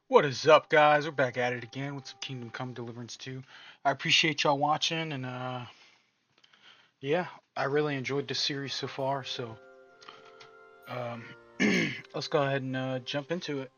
What is up, guys? We're back at it again with some Kingdom Come Deliverance 2. I appreciate y'all watching, and yeah, I really enjoyed this series so far. So, um, let's go ahead and jump into it.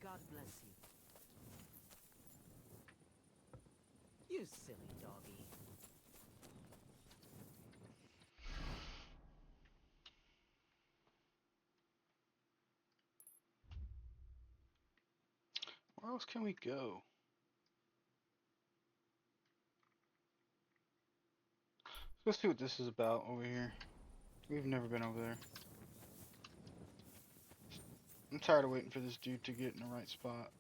God bless you. You silly doggy. Where else can we go? Let's see what this is about over here. We've never been over there. I'm tired of waiting for this dude to get in the right spot.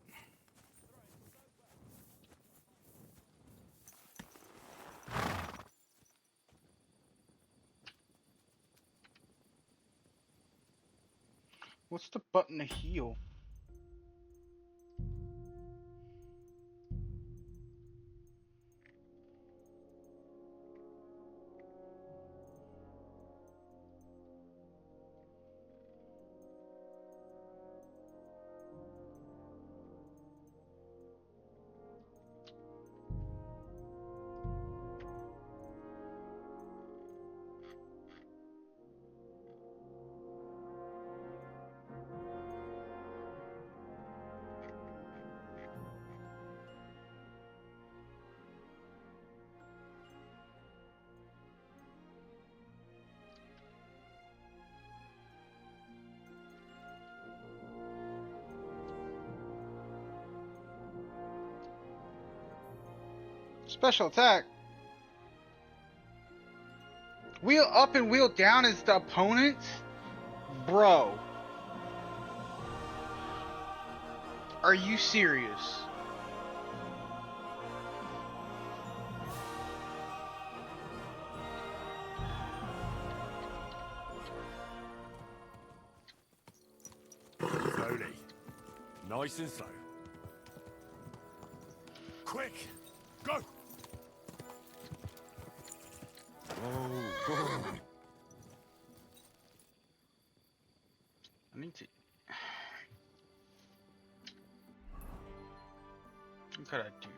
What's the button to heal? Special attack. Wheel up and wheel down is the opponents? Bro, are you serious? Slowly. Nice and slow. Quick! Go! Whoa. I need to. What could I do?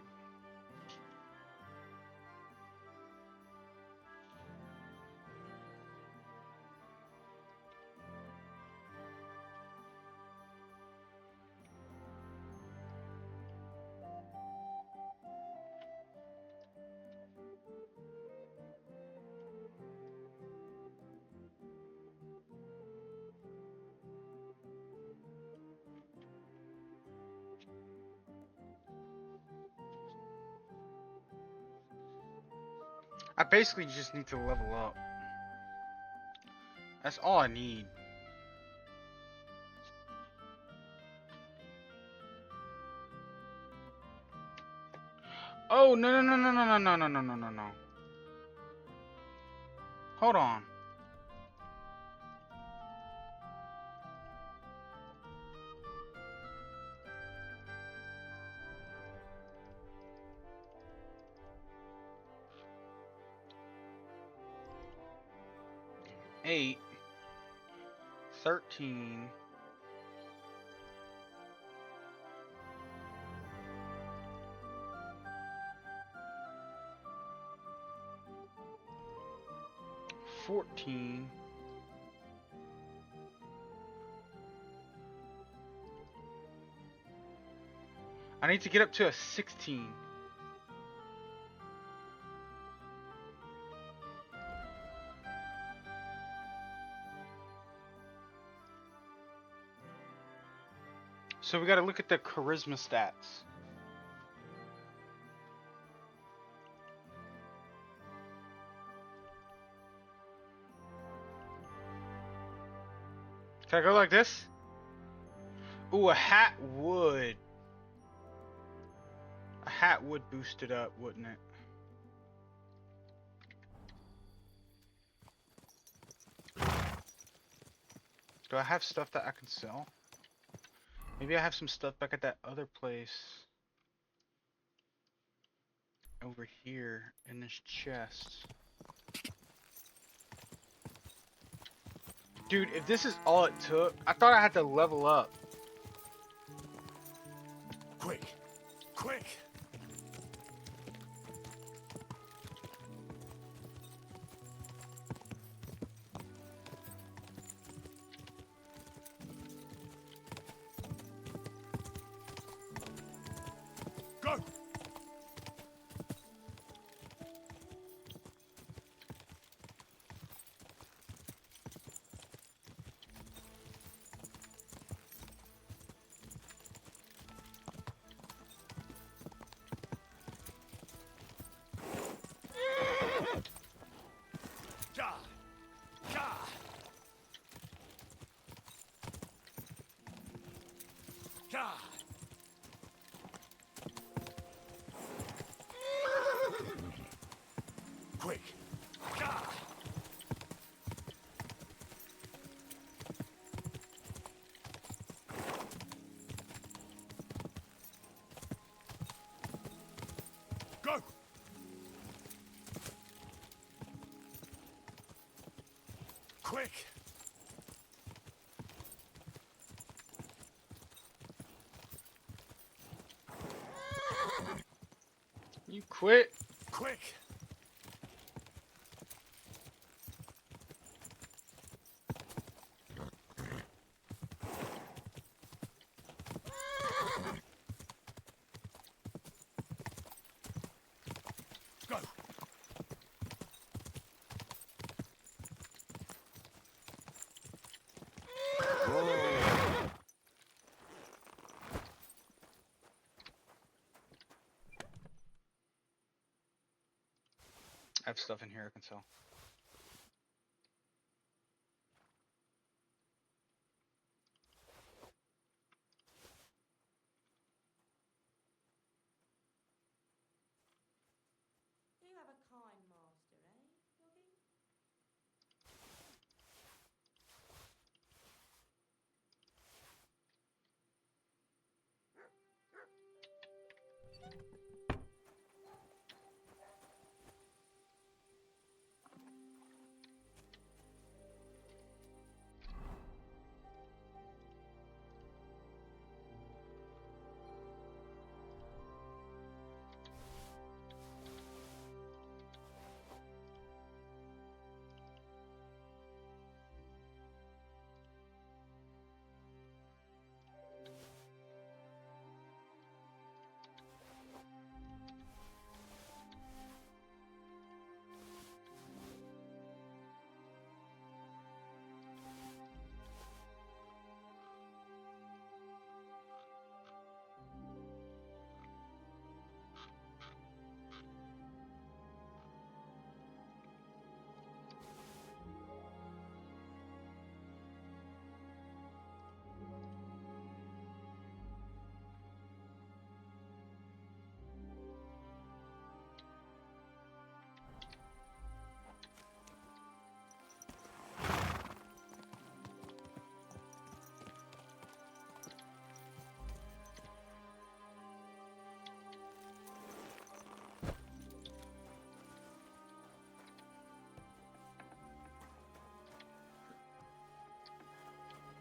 I basically just need to level up. That's all I need. Oh, no, no, no, no, no, no, no, no, no, no, no. Hold on. Eight, 13, 14. I need to get up to a 16. So we gotta look at the charisma stats. Can I go like this? Ooh, a hat would. A hat would boost it up, wouldn't it? Do I have stuff that I can sell? Maybe I have some stuff back at that other place. Over here in this chest. Dude, if this is all it took, I thought I had to level up. Quick! Quick! Go! Ja! Ja! Ja! Quick! Ja! Go! Quick! You quit? Quick! Go! I have stuff in here I can sell. You have a kind master, eh, doggy?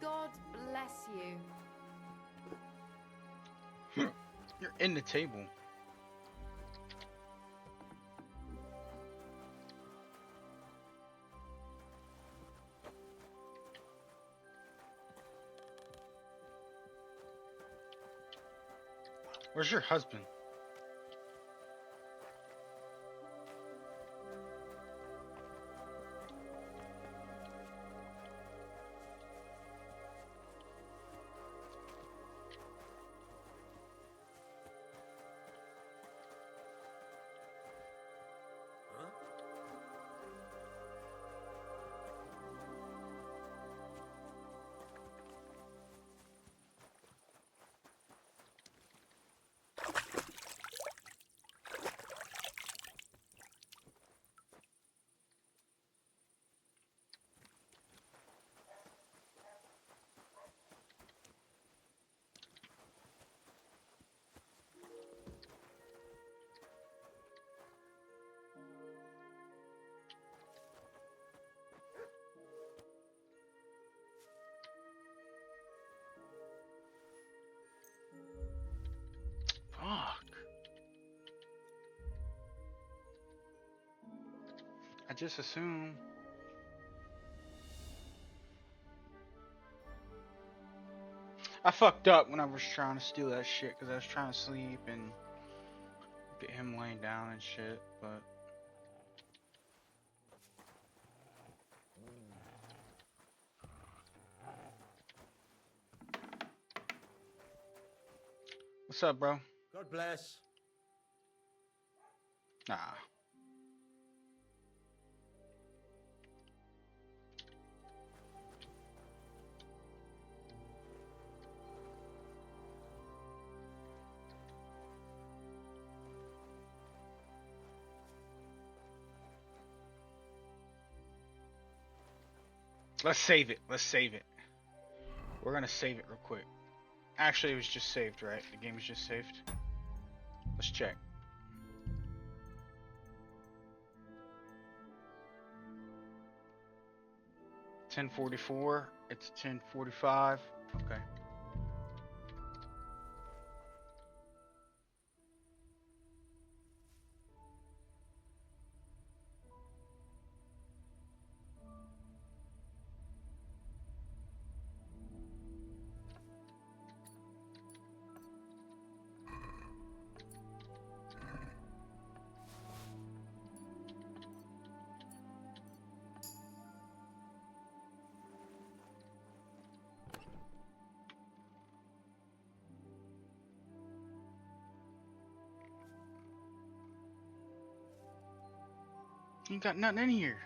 God bless you. You're in the table. Where's your husband? just assume. I fucked up when I was trying to steal that shit because I was trying to sleep and get him laying down and shit, but. What's up, bro? God bless. Nah. Let's save it. Let's save it. We're gonna save it real quick. Actually, it was just saved, right? The game was just saved. Let's check. $10:44. It's 10:45. Okay. You got nothing in here.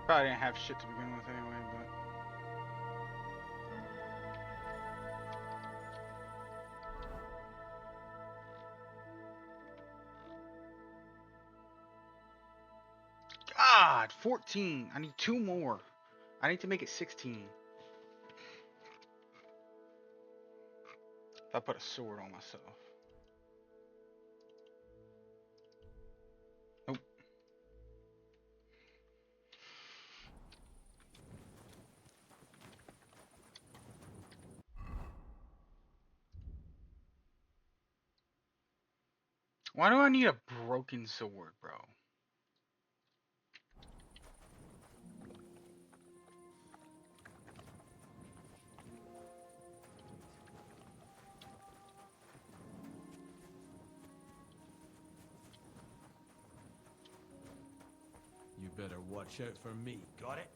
Probably didn't have shit to begin with anyway, but. God god, 14. I need 2 more. I need to make it 16. If I put a sword on myself. Nope. Why do I need a broken sword, bro? You better watch out for me, got it?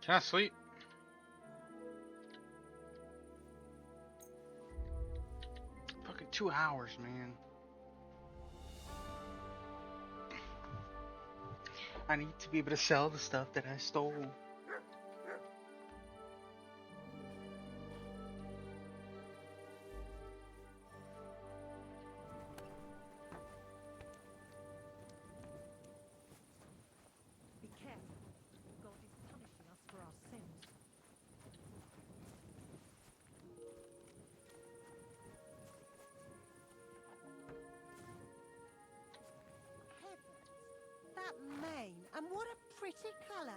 Can I sleep? Fucking 2 hours, man. I need to be able to sell the stuff that I stole. Be careful. God is punishing us for our sins. Heavens, that mane, and what a pretty colour.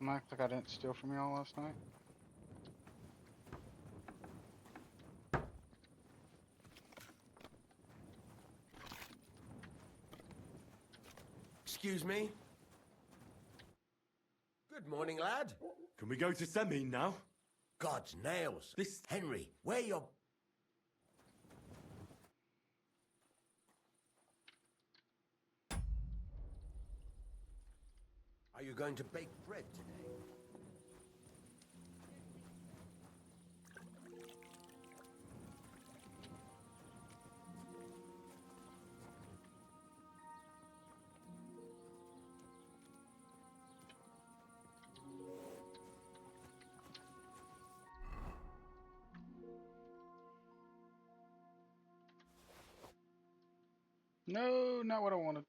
I'm act like I didn't steal from y'all last night. Excuse me? Good morning, lad. Can we go to Semin now? God's nails. This- Henry, where your... Are you going to bake bread today? No, not what I wanted.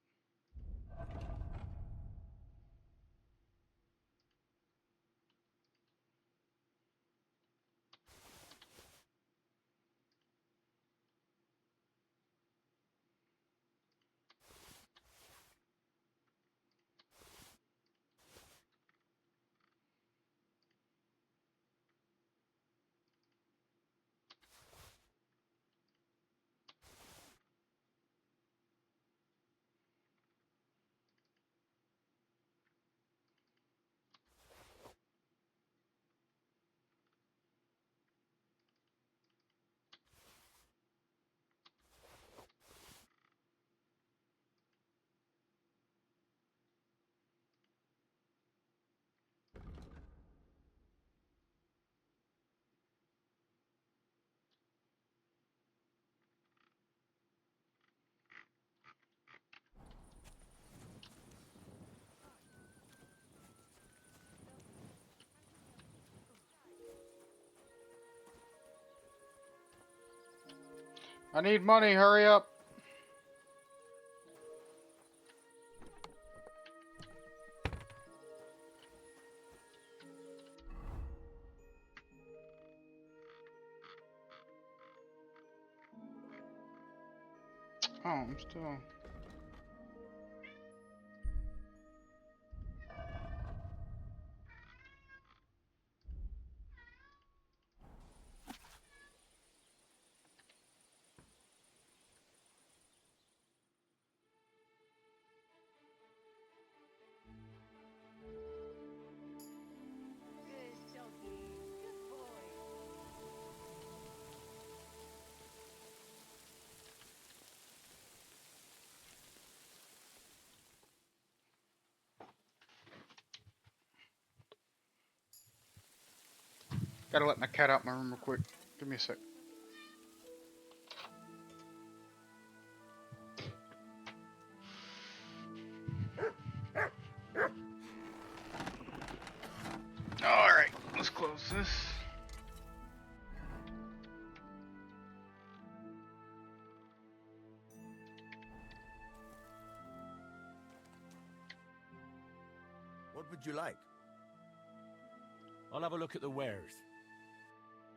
I need money, hurry up. Oh, I'm still... Good doggy. Good boy. Gotta let my cat out my room real quick. Give me a sec. Alright, let's close this. What would you like? I'll have a look at the wares.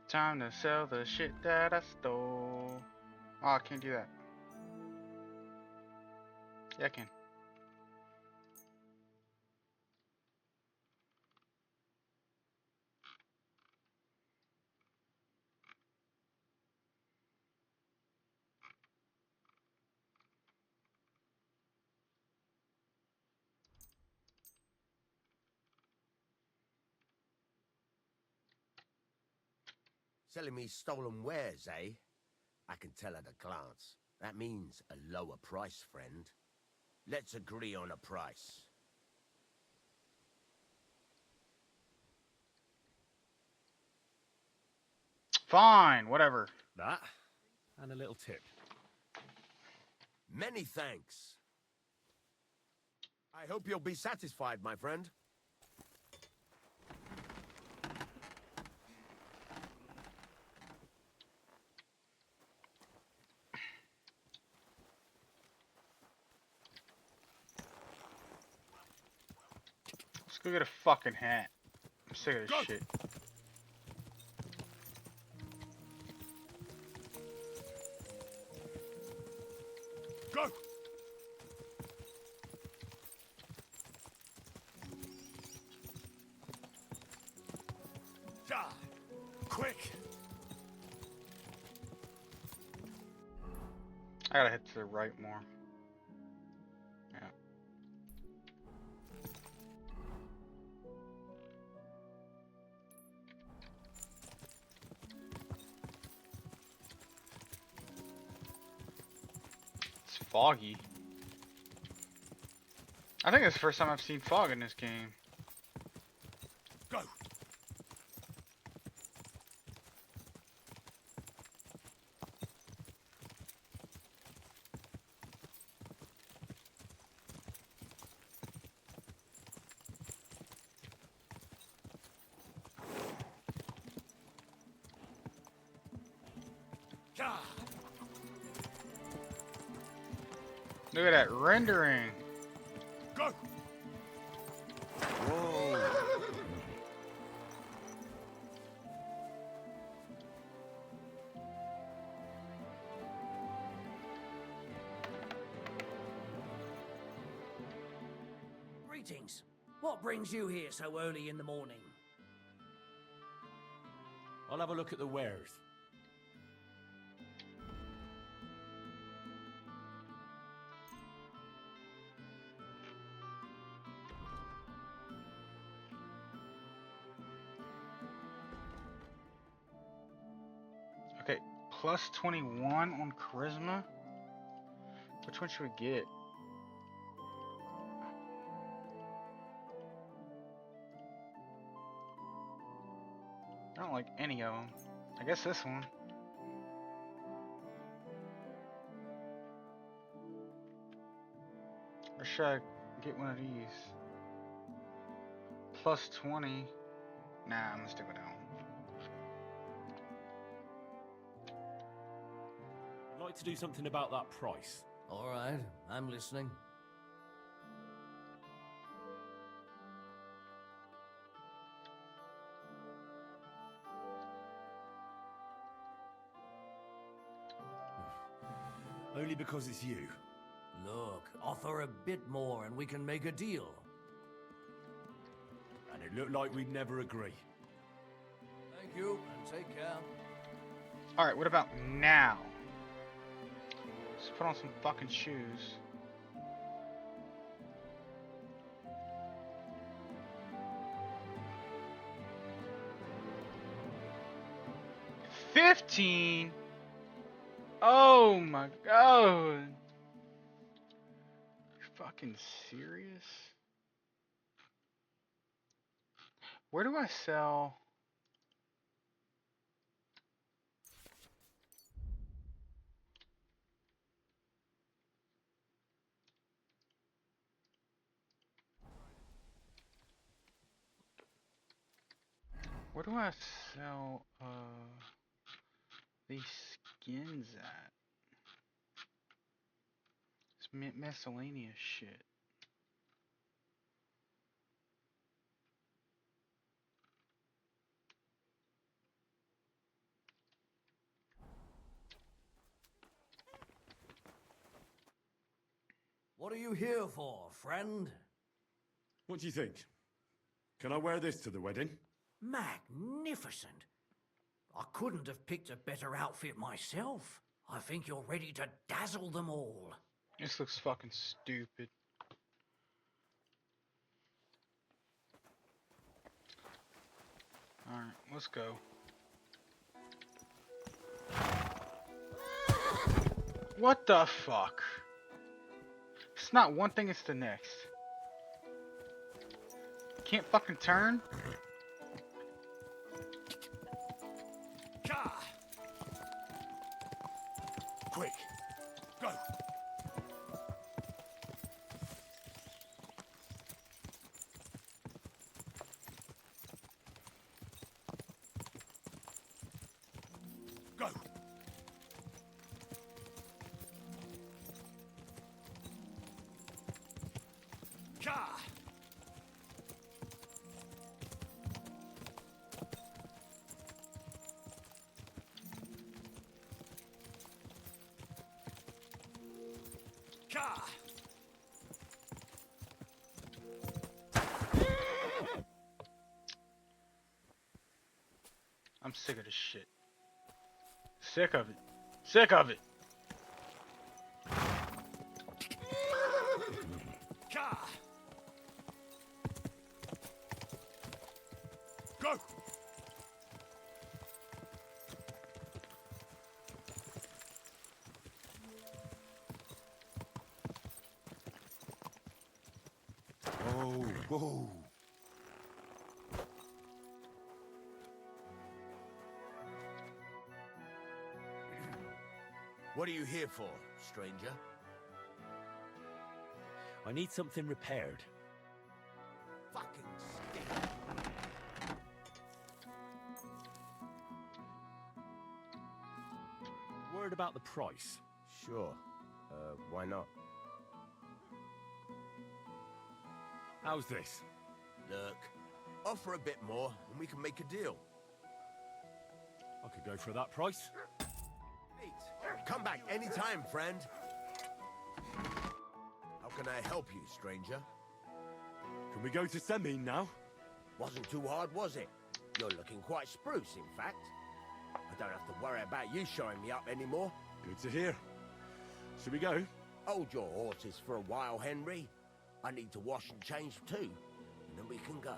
Time to sell the shit that I stole. Oh, I can't do that. Yeah, I can. Selling me stolen wares, eh? I can tell at a glance. That means a lower price, friend. Let's agree on a price. Fine, whatever. That, and a little tip. Many thanks. I hope you'll be satisfied, my friend. Let's go get a fucking hat. I'm sick of this Go. shit. Go! Ja! Quick! I gotta head to the right more. Yeah. It's foggy. I think it's the first time I've seen fog in this game. Go! Ja! Look at that rendering. Go! Whoa. Greetings. What brings you here so early in the morning? I'll have a look at the wares. Okay, plus 21 on charisma. Which one should we get? I don't like any of them. I guess this one. Or should I get one of these? Plus 20. Nah, I'm gonna stick with that one. I'd like to do something about that price. All right, I'm listening. Only because it's you. Look, offer a bit more and we can make a deal. And it looked like we'd never agree. Thank you, and take care. Alright, what about now? Let's put on some fucking shoes. $15? Oh my god. You fucking serious? Where do I sell? Where do I sell these skins at? It's miscellaneous shit. What are you here for, friend? What do you think? Can I wear this to the wedding? Magnificent. I couldn't have picked a better outfit myself. I think you're ready to dazzle them all. This looks fucking stupid. Alright, let's go. What the fuck? It's not one thing, it's the next. Can't fucking turn? Car! Quick, go! Go! Car! Car! I'm sick of this shit. Sick of it. Sick of it. Car! Go! Whoa, whoa. What are you here for, stranger? I need something repaired. Fucking stick. Word about the price. Sure. Why not? How's this? Look, offer a bit more and we can make a deal. I could go for that price. Neat. Come back anytime, friend. How can I help you, stranger? Can we go to Semin now? Wasn't too hard, was it? You're looking quite spruce, in fact. I don't have to worry about you showing me up anymore. Good to hear. Should we go? Hold your horses for a while, Henry. I need to wash and change too, and then we can go.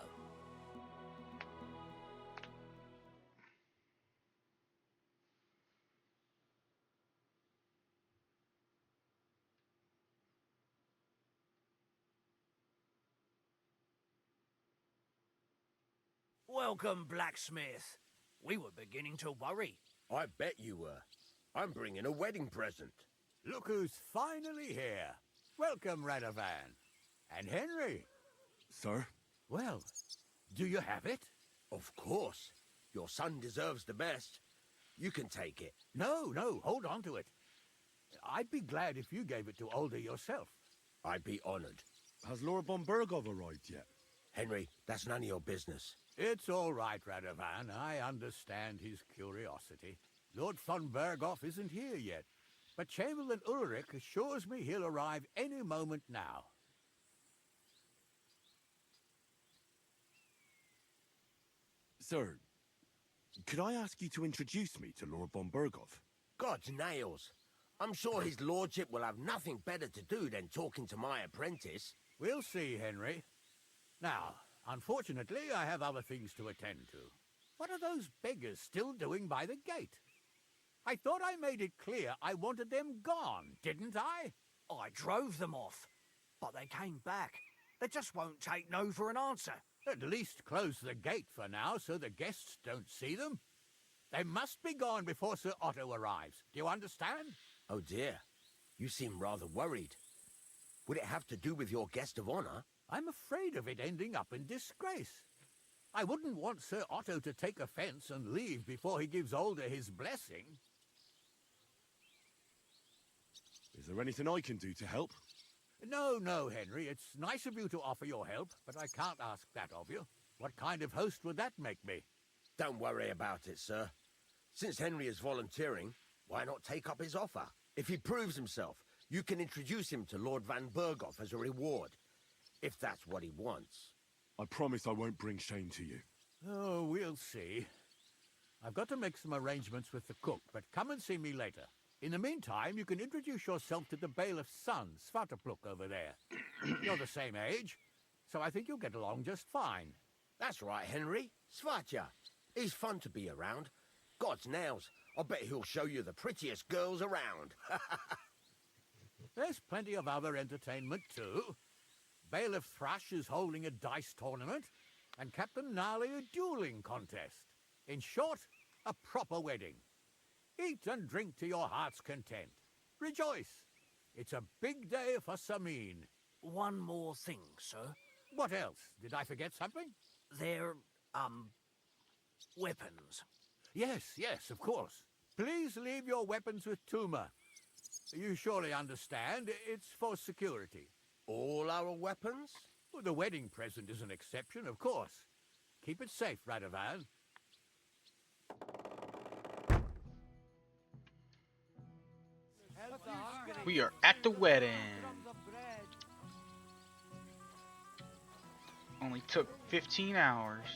Welcome, blacksmith. We were beginning to worry. I bet you were. I'm bringing a wedding present. Look who's finally here. Welcome, Radovan. And Henry. Sir? Well, do you have it? Of course. Your son deserves the best. You can take it. No, hold on to it. I'd be glad if you gave it to Older yourself. I'd be honored. Has Lord von Bergov arrived yet? Henry, that's none of your business. It's all right, Radovan. I understand his curiosity. Lord von Berghoff isn't here yet, but Chamberlain Ulrich assures me he'll arrive any moment now. Sir, could I ask you to introduce me to Lord von Bergov? God's nails. I'm sure his lordship will have nothing better to do than talking to my apprentice. We'll see, Henry. Now, unfortunately, I have other things to attend to. What are those beggars still doing by the gate? I thought I made it clear I wanted them gone, didn't I? I drove them off, but they came back. They just won't take no for an answer. At least close the gate for now so the guests don't see them. They must be gone before Sir Otto arrives. Do you understand? Oh dear, you seem rather worried. Would it have to do with your guest of honor? I'm afraid of it ending up in disgrace. I wouldn't want Sir Otto to take offense and leave before he gives Older his blessing. Is there anything I can do to help? No, Henry. It's nice of you to offer your help, but I can't ask that of you. What kind of host would that make me? Don't worry about it, sir. Since Henry is volunteering, why not take up his offer? If he proves himself, you can introduce him to Lord Van Berghoff as a reward, if that's what he wants. I promise I won't bring shame to you. Oh, we'll see. I've got to make some arrangements with the cook, but come and see me later. In the meantime, you can introduce yourself to the bailiff's son, Svatopluk, over there. You're the same age, so I think you'll get along just fine. That's right, Henry. Svatja. He's fun to be around. God's nails, I bet he'll show you the prettiest girls around. There's plenty of other entertainment, too. Bailiff Thrush is holding a dice tournament, and Captain Gnarly a dueling contest. In short, a proper wedding. Eat and drink to your heart's content. Rejoice. It's a big day for Samin. One more thing, sir. What else? Did I forget something? They're, weapons. Yes, of course. Please leave your weapons with Tuma. You surely understand, it's for security. All our weapons? Well, the wedding present is an exception, of course. Keep it safe, Radovan. We are at the wedding. Only took 15 hours.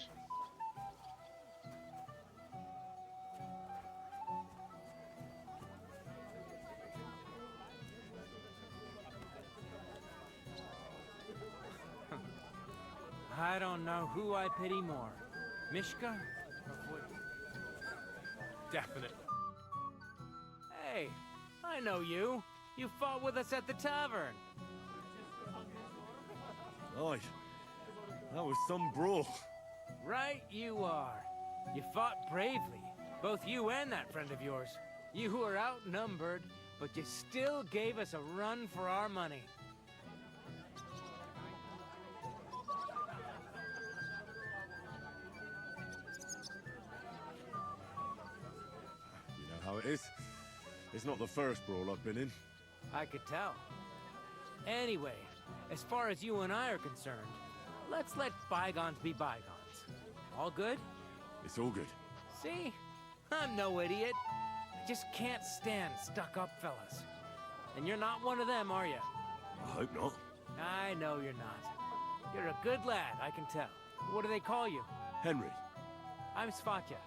I don't know who I pity more, Mishka or Void. Definitely. Hey, I know you. You fought with us at the tavern. Aye. That was some brawl. Right you are. You fought bravely, both you and that friend of yours. You were outnumbered, but you still gave us a run for our money. You know how it is. It's not the first brawl I've been in. I could tell. Anyway, as far as you and I are concerned, let's let bygones be bygones. All good? It's all good. See? I'm no idiot. I just can't stand stuck-up fellas. And you're not one of them, are you? I hope not. I know you're not. You're a good lad, I can tell. What do they call you? Henry. I'm Svatya.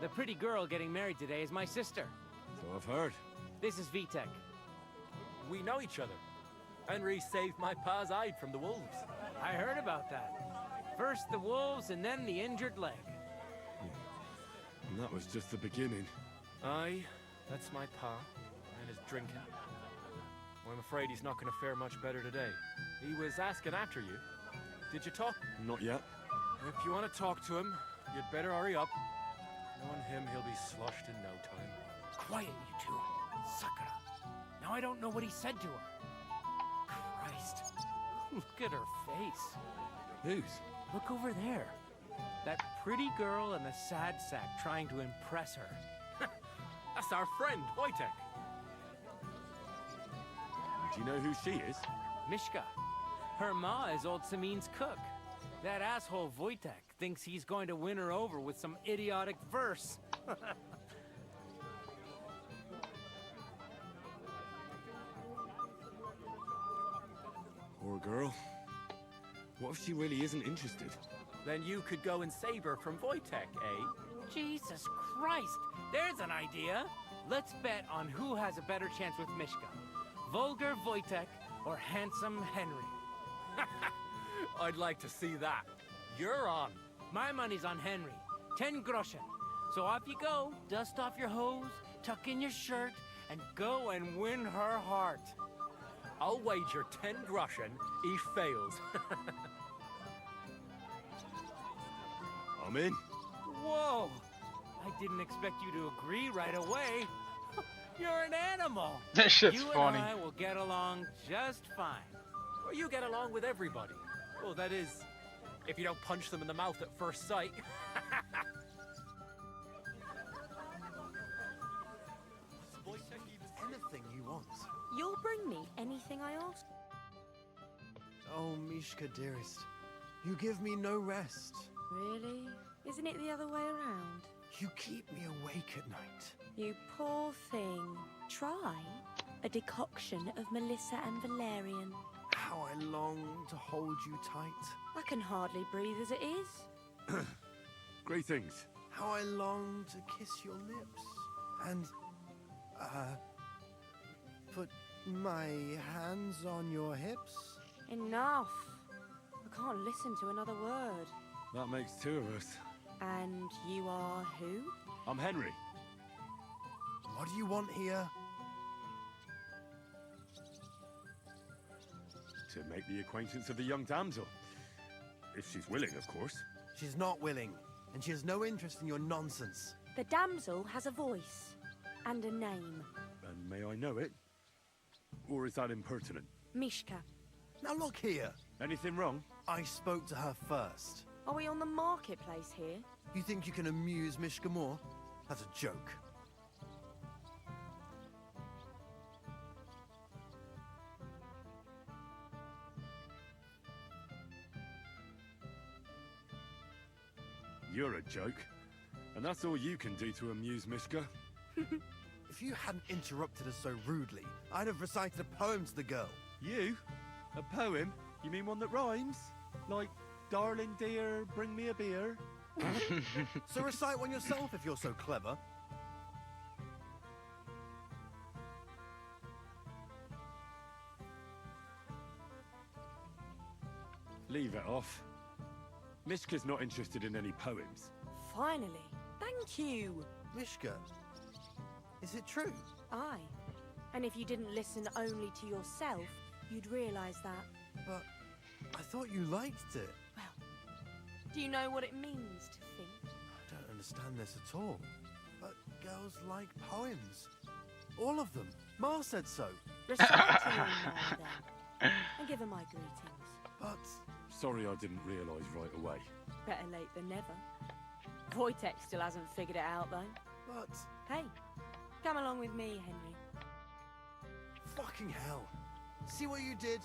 The pretty girl getting married today is my sister. So I've heard. This is Vitek. We know each other. Henry saved my pa's hide from the wolves. I heard about that. First the wolves and then the injured leg. And that was just the beginning. Aye, that's my pa, and his drinking. Well, I'm afraid he's not going to fare much better today. He was asking after you. Did you talk? Not yet. If you want to talk to him, you'd better hurry up. Knowing him, he'll be sloshed in no time. Quiet, you two. Sakura. Now I don't know what he said to her. Christ. Look at her face. Whose? Look over there. That pretty girl in the sad sack trying to impress her. That's our friend, Wojtek. Do you know who she is? Mishka. Her ma is old Samin's cook. That asshole Wojtek thinks he's going to win her over with some idiotic verse. Poor girl. What if she really isn't interested? Then you could go and save her from Wojtek, eh? Jesus Christ! There's an idea! Let's bet on who has a better chance with Mishka. Vulgar Wojtek or handsome Henry. I'd like to see that. You're on. My money's on Henry. 10 groschen. So off you go, dust off your hose, tuck in your shirt, and go and win her heart. I'll wager 10 groschen he fails. I'm in. Whoa! I didn't expect you to agree right away. You're an animal. That shit's you funny. and I will get along just fine. Well, you get along with everybody. Well, that is, if you don't punch them in the mouth at first sight. Anything you want. You'll bring me anything I ask? Oh, Mishka, dearest. You give me no rest. Really? Isn't it the other way around? You keep me awake at night. You poor thing. Try a decoction of Melissa and Valerian. How I long to hold you tight. I can hardly breathe as it is. Great things. How I long to kiss your lips. And, put my hands on your hips. Enough. I can't listen to another word. That makes two of us. And you are who? I'm Henry. What do you want here? to make the acquaintance of the young damsel. If she's willing, of course. She's not willing, and she has no interest in your nonsense. The damsel has a voice and a name. And may I know it? Or is that impertinent? Mishka. Now look here. Anything wrong? I spoke to her first. Are we on the marketplace here? You think you can amuse Mishka more? That's a joke. You're a joke. And that's all you can do to amuse Mishka? If you hadn't interrupted us so rudely, I'd have recited a poem to the girl. You? A poem? You mean one that rhymes? Like, darling dear, bring me a beer? So recite one yourself if you're so clever. Leave it off. Mishka's not interested in any poems. Finally. Thank you. Mishka, is it true? Aye. And if you didn't listen only to yourself, you'd realise that. But I thought you liked it. Well, do you know what it means to think? I don't understand this at all. But girls like poems. All of them. Ma said so. Recite to your man then. And give her my greetings. But... Sorry I didn't realise right away. Better late than never. Wojtek still hasn't figured it out, though. But... Hey, come along with me, Henry. Fucking hell. See what you did?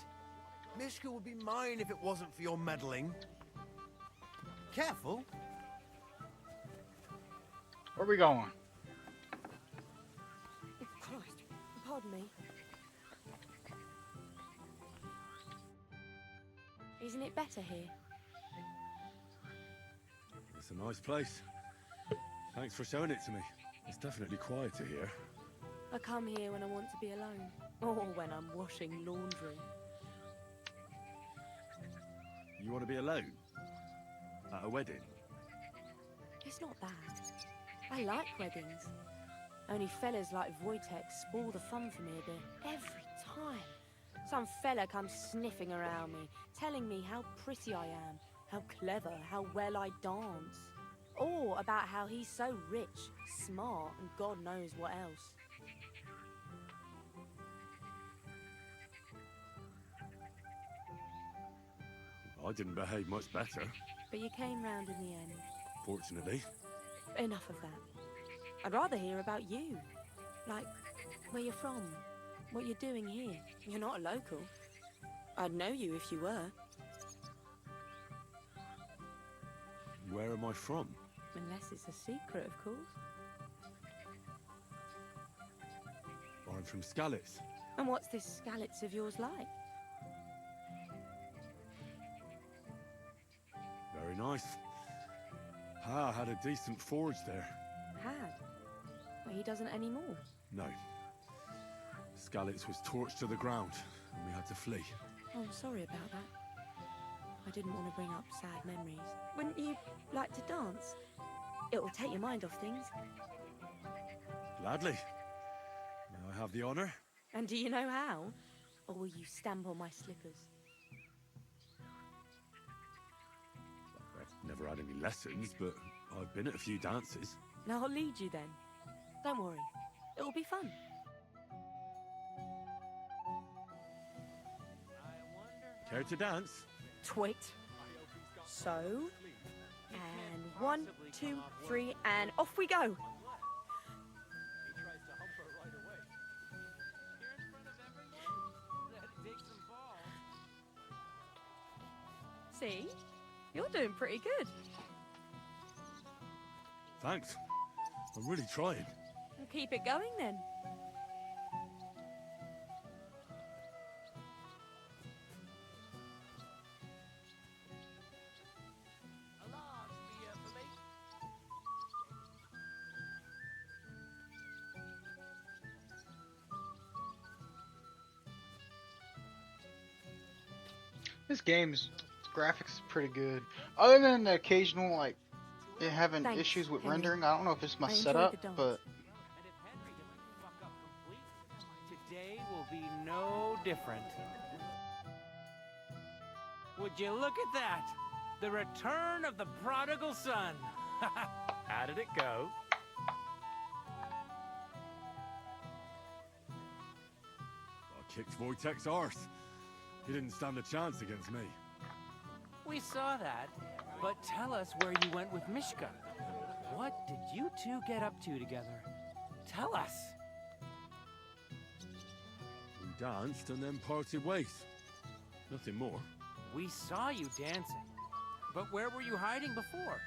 Mishka would be mine if it wasn't for your meddling. Careful. Where are we going? Christ, pardon me. Isn't it better here? It's a nice place. Thanks for showing it to me. It's definitely quieter here. I come here when I want to be alone. Or when I'm washing laundry. You want to be alone? At a wedding? It's not that. I like weddings. Only fellas like Wojtek spoil the fun for me a bit. Every time. Some fella comes sniffing around me, telling me how pretty I am, how clever, how well I dance. Or about how he's so rich, smart, and God knows what else. I didn't behave much better. But you came round in the end. Fortunately. Enough of that. I'd rather hear about you. Like, where you're from, what you're doing here. You're not a local. I'd know you if you were. Where am I from? Unless it's a secret, of course. I'm from Skalitz. And what's this Skalitz of yours like? Very nice. Pa had a decent forge there. Had? Well, he doesn't anymore. No. Skalitz was torched to the ground, and we had to flee. Oh, I'm sorry about that. I didn't want to bring up sad memories. Wouldn't you like to dance? It'll take your mind off things. Gladly. May I have the honor? And do you know how? Or will you stamp on my slippers? I've never had any lessons, but I've been at a few dances. Now I'll lead you then. Don't worry. It'll be fun. Care to dance? Twit. So, and 1, 2, 3, and off we go. See? You're doing pretty good. Thanks. I'm really trying. We'll keep it going then. This game's graphics is pretty good. Other than the occasional, like, it having Thanks, issues with Henry. rendering. I don't know if it's my I enjoyed setup, the dance. but And if Henry doesn't fuck up completely, today will be no different. Would you look at that? The return of the prodigal son. How did it go? I kicked Wojtek's arse. He didn't stand a chance against me. We saw that, but tell us where you went with Mishka. What did you two get up to together? Tell us. We danced and then parted ways. Nothing more. We saw you dancing. But where were you hiding before?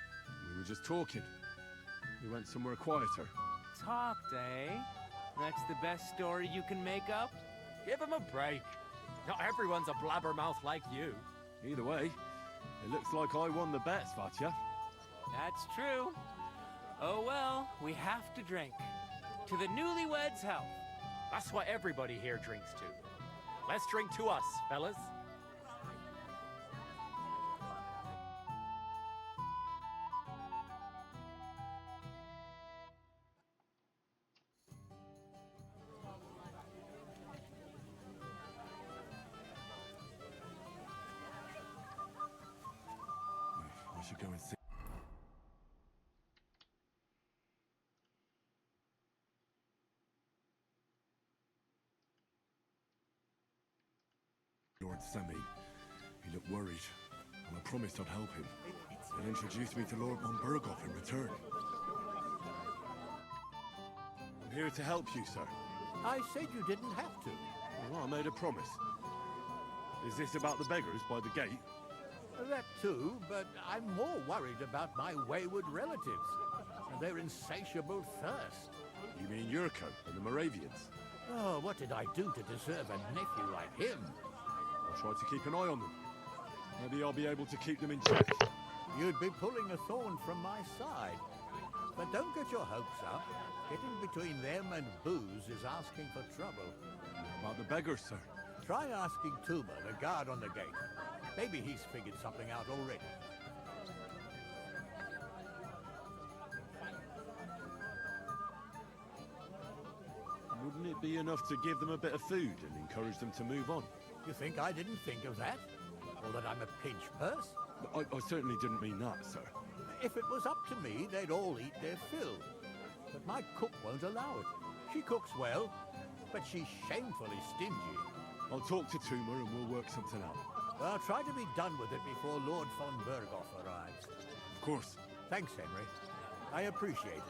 We were just talking. We went somewhere quieter. Talked, eh? That's the best story you can make up? Give him a break. Not everyone's a blabbermouth like you. Either way, it looks like I won the bet, Svatya. That's true. Oh well, we have to drink. To the newlyweds' health. That's what everybody here drinks to. Let's drink to us, fellas. I should go and see. Lord Semi. He looked worried, and I promised I'd help him. And introduced me to Lord von Berghoff in return. I'm here to help you, sir. I said you didn't have to. Well, I made a promise. Is this about the beggars by the gate? That too, but I'm more worried about my wayward relatives and their insatiable thirst. You mean Yurko and the Moravians? Oh, what did I do to deserve a nephew like him? I'll try to keep an eye on them. Maybe I'll be able to keep them in check. You'd be pulling a thorn from my side. But don't get your hopes up. Getting between them and booze is asking for trouble. About the beggars, sir? Try asking Tuma, the guard on the gate. Maybe he's figured something out already. Wouldn't it be enough to give them a bit of food and encourage them to move on? You think I didn't think of that? Or that I'm a pinch purse? I certainly didn't mean that, sir. If it was up to me, they'd all eat their fill. But my cook won't allow it. She cooks well, but she's shamefully stingy. I'll talk to Tuma and we'll work something out. Well, try to be done with it before Lord von Berghoff arrives. Of course. Thanks, Henry. I appreciate it.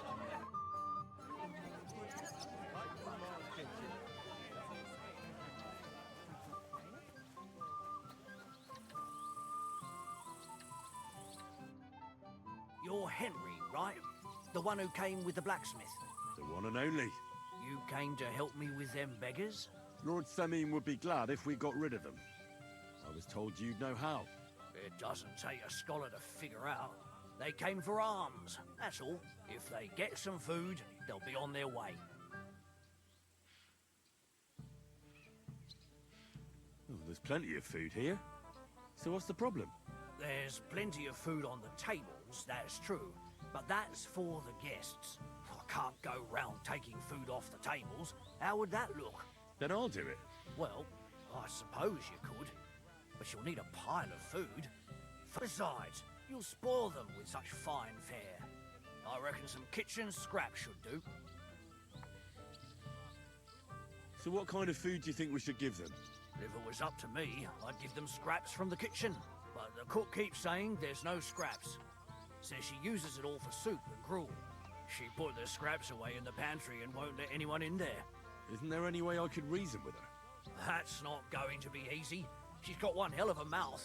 You're Henry, right? The one who came with the blacksmith? The one and only. You came to help me with them beggars? Lord Semine would be glad if we got rid of them. I was told you'd know how. It doesn't take a scholar to figure out. They came for alms, that's all. If they get some food, they'll be on their way. Oh, there's plenty of food here. So what's the problem? There's plenty of food on the tables, that's true. But that's for the guests. I can't go round taking food off the tables. How would that look? Then I'll do it. Well, I suppose you could. But you'll need a pile of food. Besides, you'll spoil them with such fine fare. I reckon some kitchen scraps should do. So what kind of food do you think we should give them? If it was up to me, I'd give them scraps from the kitchen. But the cook keeps saying there's no scraps. Says she uses it all for soup and gruel. She put the scraps away in the pantry and won't let anyone in there. Isn't there any way I could reason with her? That's not going to be easy. She's got one hell of a mouth.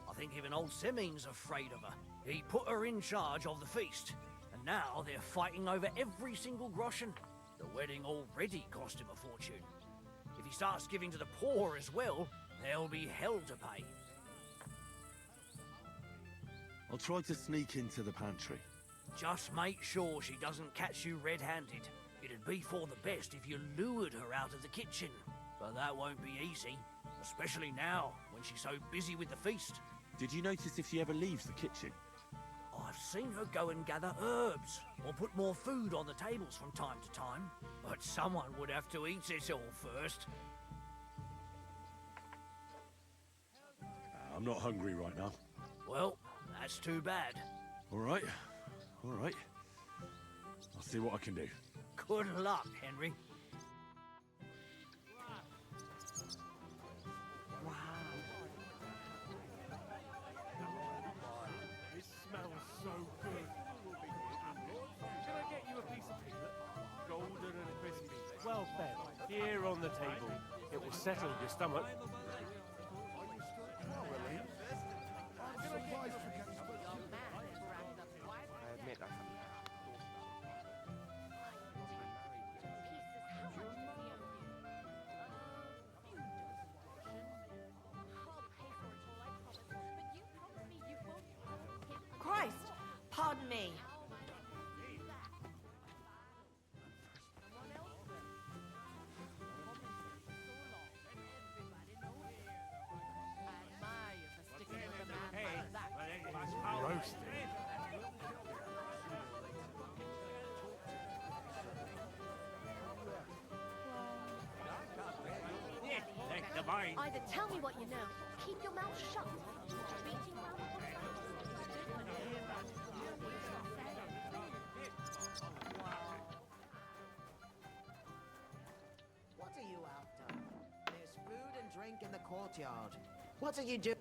I think even old Semine's afraid of her. He put her in charge of the feast. And now they're fighting over every single groschen. The wedding already cost him a fortune. If he starts giving to the poor as well, there'll be hell to pay. I'll try to sneak into the pantry. Just make sure she doesn't catch you red-handed. It'd be for the best if you lured her out of the kitchen. But that won't be easy, especially now, when she's so busy with the feast. Did you notice if she ever leaves the kitchen? I've seen her go and gather herbs, or put more food on the tables from time to time. But someone would have to eat it all first. I'm not hungry right now. Well, that's too bad. All right. All right. I'll see what I can do. Good luck, Henry. It smells so good. Can I get you a piece of piglet? Golden and crispy, well fed. Here on the table. It will settle your stomach. I admit I Christ! Pardon me. Roasted. Either tell me what you know, or keep your mouth shut. Beating around the bush What are you after? There's food and drink in the courtyard. What are you doing?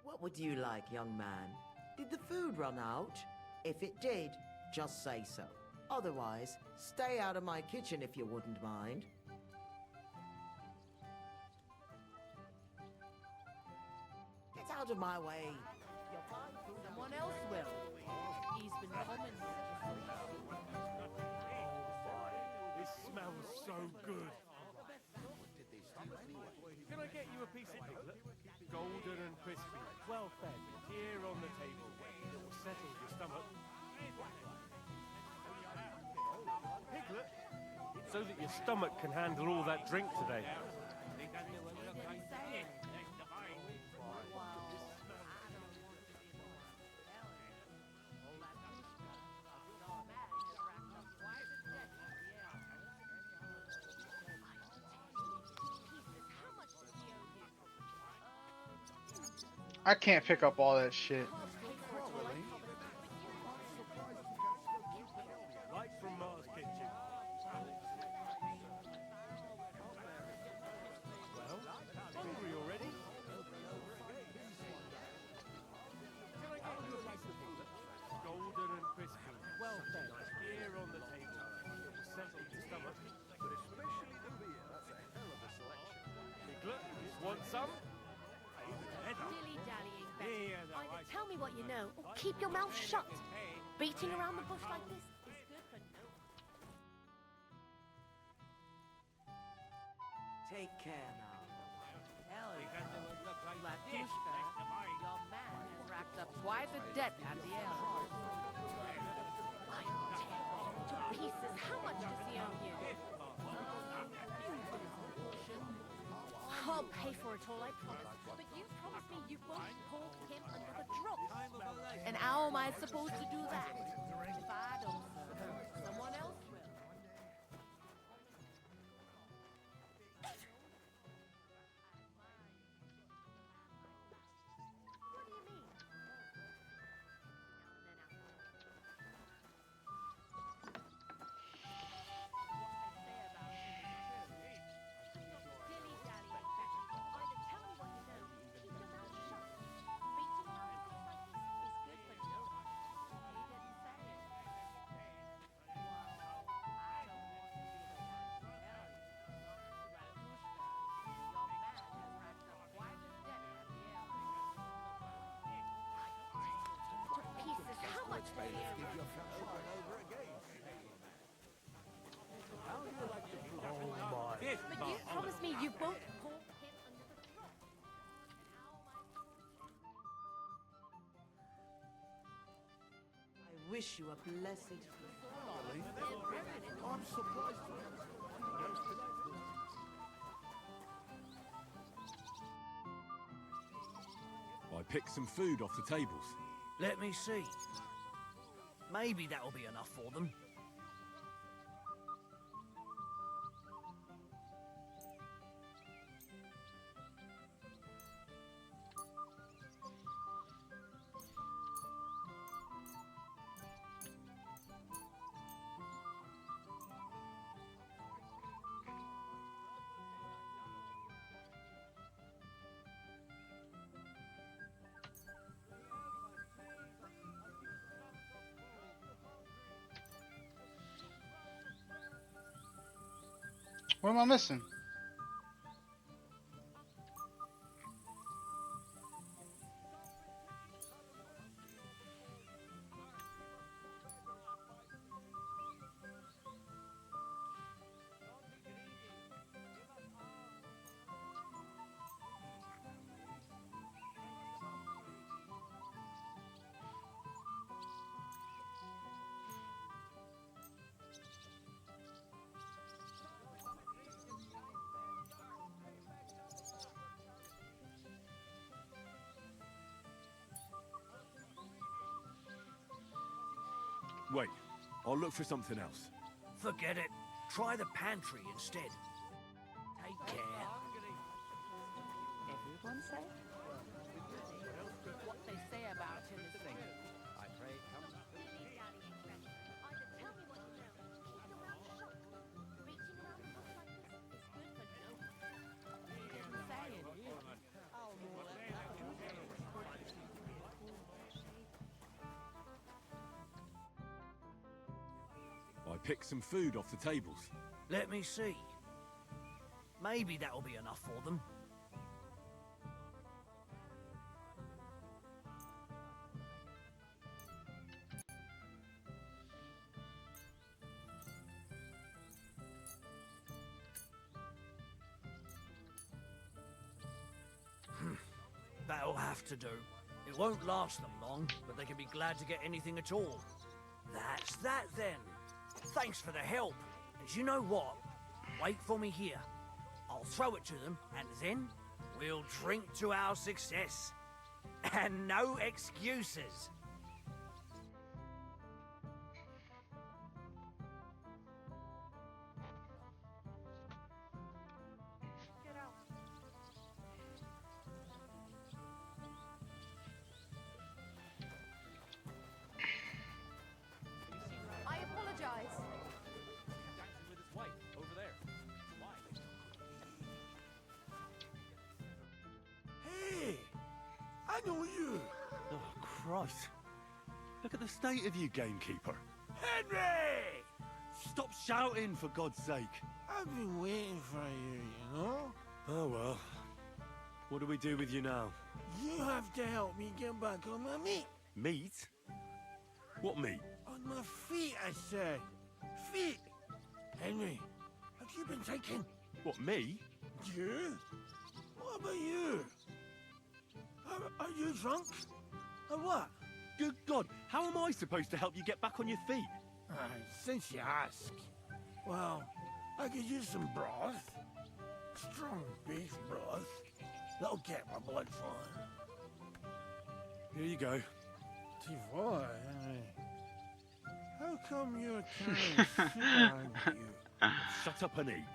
What would you like, young man? Did the food run out? If it did, just say so. Otherwise, stay out of my kitchen if you wouldn't mind. Get out of my way. Someone else will. He's been common. It smells so good. Can I get you a piece of piglet? Golden and crispy, well fed. Here on the table. It will settle your stomach. Piglet? So that your stomach can handle all that drink today. I can't pick up all that shit. Right from Mars Kitchen. Well, hungry already? Can I get you a piece of piglet? Golden and crispy, well fed. Here on the table. It will settle your stomach. But especially the beer. That's a hell of a selection. Piglet, want some? dilly-dallying, Betty. Either tell me what you know, or keep your mouth shut. Beating around the bush like this is good for no one. Take care now. Latushka, your man has racked up quite a debt at the elders. To pieces, how much does he owe you? I'll pay for it all, I promise. But you promised me you won't pour him another drop. And how am I supposed to do that? If I don't, someone else will. What do you mean? But you promised me you won't pour him another drop. I wish you a blessed... I'm surprised. I picked some food off the tables. Let me see. Maybe that'll be enough for them. What am I missing? Wait, I'll look for something else. Forget it. Try the pantry instead. Take care. Everyone say? What they say about him is thing. I pray come. I picked some food off the tables. Let me see. Maybe that'll be enough for them. That'll have to do. It won't last them long, but they can be glad to get anything at all. That's that then. Thanks for the help. And you know what? Wait for me here. I'll throw it to them, and then we'll drink to our success. And no excuses. I apologize. Dancing with his wife over there. Why? Hey! I know you! Oh, Christ. Look at the state of you, gamekeeper. Henry! Stop shouting, for God's sake. I've been waiting for you, you know? Oh, well. What do we do with you now? You have to help me get back on my feet. Meat? What meat? On my feet, I say. Feet! Henry, have you been taken? What, me? You? What about you? Are you drunk? Or what? Good God, how am I supposed to help you get back on your feet? Since you ask. Well, I could use some broth. Strong beef broth. That'll get my blood flowing. Here you go. T4, Henry. How come you're carrying sugar on you? Shut up and eat.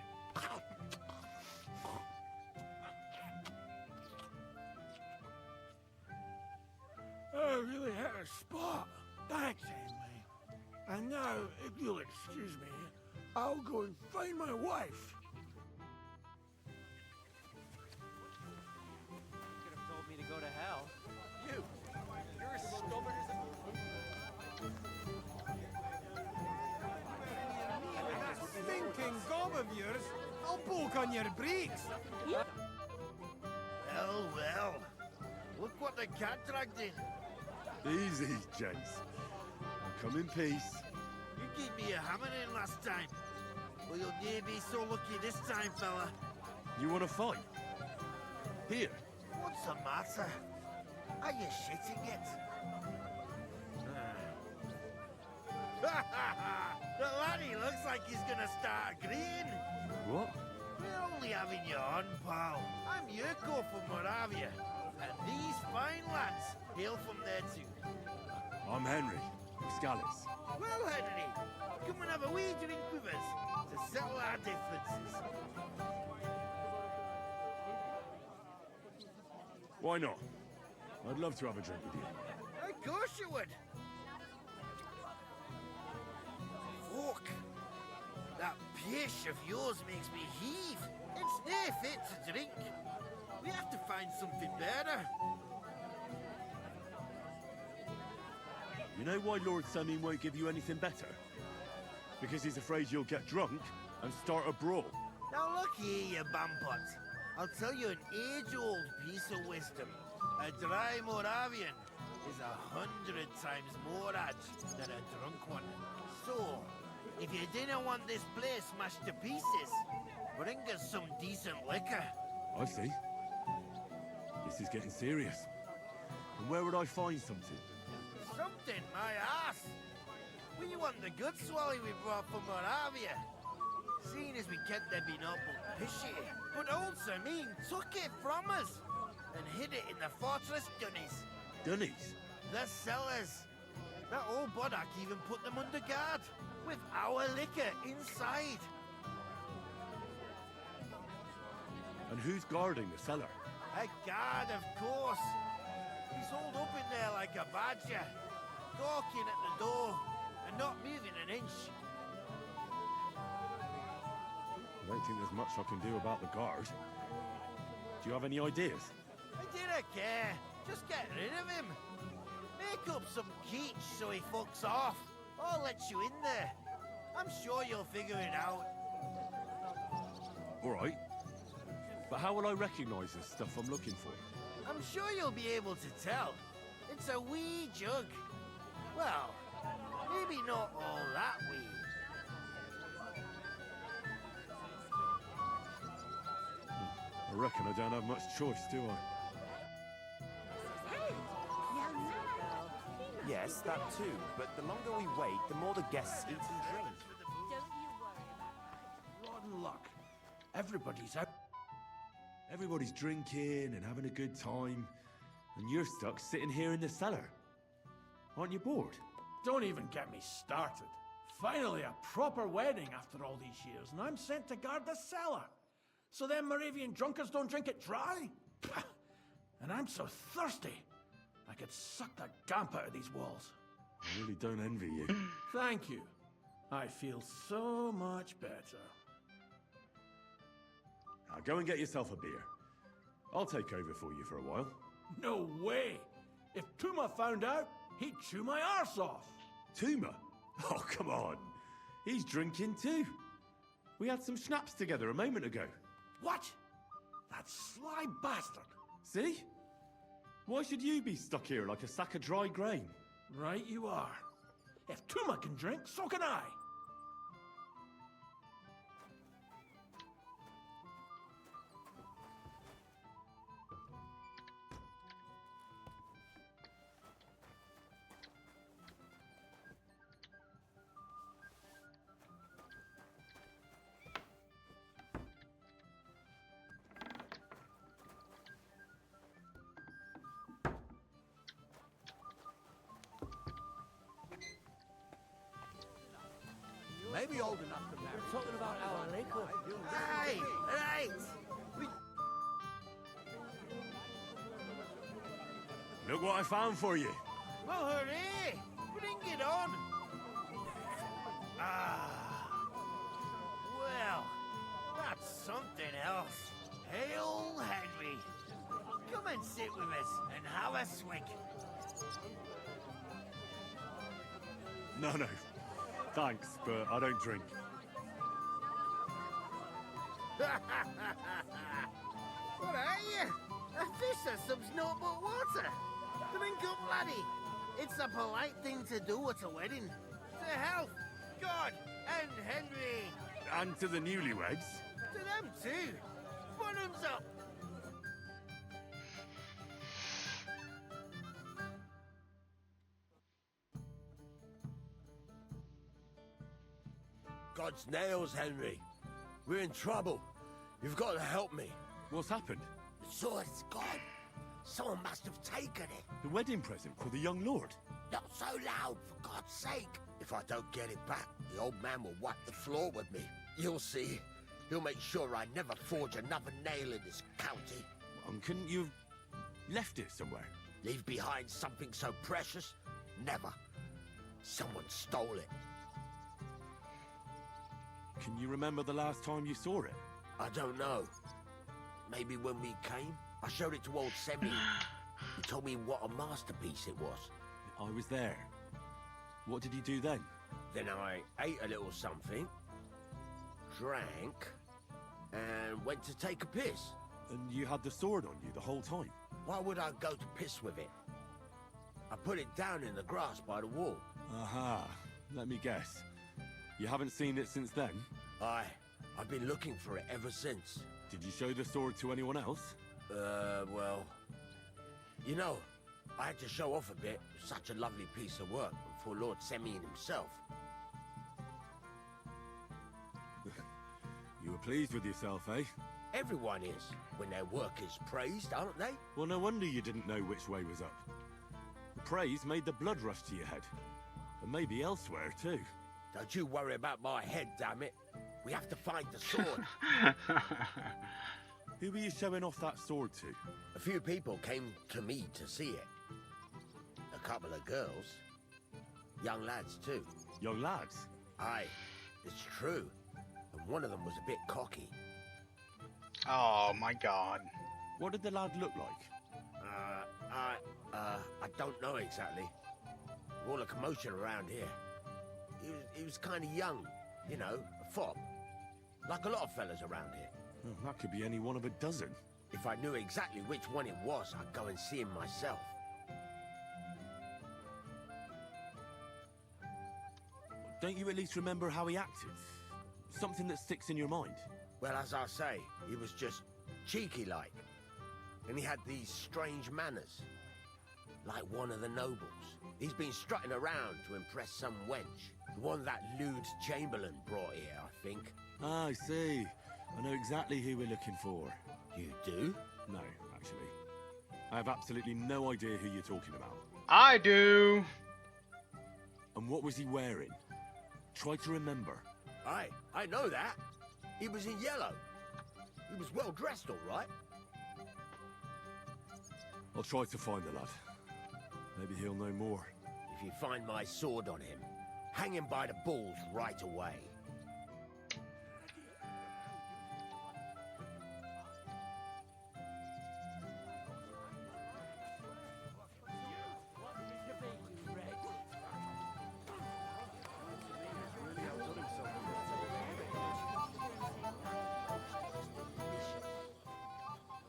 I really had a spot. Thanks, Henry. And now, if you'll excuse me, I'll go and find my wife. Could have told me to go to hell. You're as stubborn as a... Stinking gob of yours! I'll poke on your brakes! Well, well. Look what the cat dragged in. Easy, gents. I'll come in peace. You gave me a hammering last time. Well, you'll never be so lucky this time, fella. You want to fight? Here. What's the matter? Are you shitting it? The laddie looks like he's gonna start agreeing. What? We're only having you on, pal. I'm Yurko from Moravia. And these fine lads hail from there too. I'm Henry, Scalis. Well, Henry, come and have a wee drink with us to settle our differences. Why not? I'd love to have a drink with you. Of course you would. Fuck. That pish of yours makes me heave. It's no fit to drink. We have to find something better. You know why Lord Samin won't give you anything better? Because he's afraid you'll get drunk and start a brawl. Now look here, you bumpot. I'll tell you an age-old piece of wisdom. A dry Moravian is 100 times more edge than a drunk one. So, if you didn't want this place smashed to pieces, bring us some decent liquor. I see. This is getting serious. And where would I find something? Something, my ass. We want the good swally we brought from Moravia. Seeing as we can't there be no but pishy, but old Samin took it from us and hid it in the fortress dunnies. Dunnies? The cellars. That old Boddock even put them under guard, with our liquor inside. And who's guarding the cellar? A guard, of course. He's holed up in there like a badger, gawking at the door and not moving an inch. I don't think there's much I can do about the guard. Do you have any ideas? I didn't care. Just get rid of him. Make up some keech so he fucks off. I'll let you in there. I'm sure you'll figure it out. All right. But how will I recognize the stuff I'm looking for? I'm sure you'll be able to tell. It's a wee jug. Well, maybe not all that wee. I reckon I don't have much choice, do I? Yes, that too. But the longer we wait, the more the guests eat and drink. Rotten luck. Everybody's out. Everybody's drinking and having a good time, and you're stuck sitting here in the cellar. Aren't you bored? Don't even get me started. Finally, a proper wedding after all these years, and I'm sent to guard the cellar. So them Moravian drunkards don't drink it dry? And I'm so thirsty, I could suck the damp out of these walls. I really don't envy you. Thank you. I feel so much better. Now go and get yourself a beer. I'll take over for you for a while. No way! If Tuma found out, he'd chew my arse off. Tuma? Oh, come on. He's drinking too. We had some schnapps together a moment ago. What? That sly bastard. See? Why should you be stuck here like a sack of dry grain? Right you are. If Tuma can drink, so can I. Maybe old enough to marry. We're talking about our liquor. Hey, right! Look what I found for you. Well, hooray! Bring it on! Ah. Well, that's something else. Hail Henry! Come and sit with us and have a swig. No. Thanks, but I don't drink. What are you? A fish or some's not but water. Drink up, laddie. It's a polite thing to do at a wedding. To health, God, and Henry. And to the newlyweds. To them too. Bottoms up. God's nails, Henry. We're in trouble. You've got to help me. What's happened? The sword's gone. Someone must have taken it. The wedding present for the young lord? Not so loud, for God's sake. If I don't get it back, the old man will wipe the floor with me. You'll see. He'll make sure I never forge another nail in this county. Couldn't you have left it somewhere? Leave behind something so precious? Never. Someone stole it. Can you remember the last time you saw it? I don't know. Maybe when we came? I showed it to old Semi. He told me what a masterpiece it was. I was there. What did you do then? Then I ate a little something, drank, and went to take a piss. And you had the sword on you the whole time? Why would I go to piss with it? I put it down in the grass by the wall. Aha. Let me guess. You haven't seen it since then? I've been looking for it ever since. Did you show the sword to anyone else? Well... You know, I had to show off a bit. Such a lovely piece of work for Lord Semyon himself. You were pleased with yourself, eh? Everyone is, when their work is praised, aren't they? Well, no wonder you didn't know which way was up. The praise made the blood rush to your head. And maybe elsewhere, too. Don't you worry about my head, damn it. We have to find the sword. Who were you showing off that sword to? A few people came to me to see it. A couple of girls. Young lads, too. Young lads? Aye, it's true. And one of them was a bit cocky. Oh my god. What did the lad look like? I don't know exactly. All a commotion around here. He was kind of young, you know, a fop. Like a lot of fellas around here. Well, that could be any one of a dozen. If I knew exactly which one it was, I'd go and see him myself. Don't you at least remember how he acted? Something that sticks in your mind? Well, as I say, he was just cheeky-like. And he had these strange manners. Like one of the nobles. He's been strutting around to impress some wench. The one that lewd Chamberlain brought here, I think. Ah, I see. I know exactly who we're looking for. You do? No, actually. I have absolutely no idea who you're talking about. I do. And what was he wearing? Try to remember. I know that. He was in yellow. He was well dressed, all right. I'll try to find the lad. Maybe he'll know more. If you find my sword on him, hang him by the balls right away.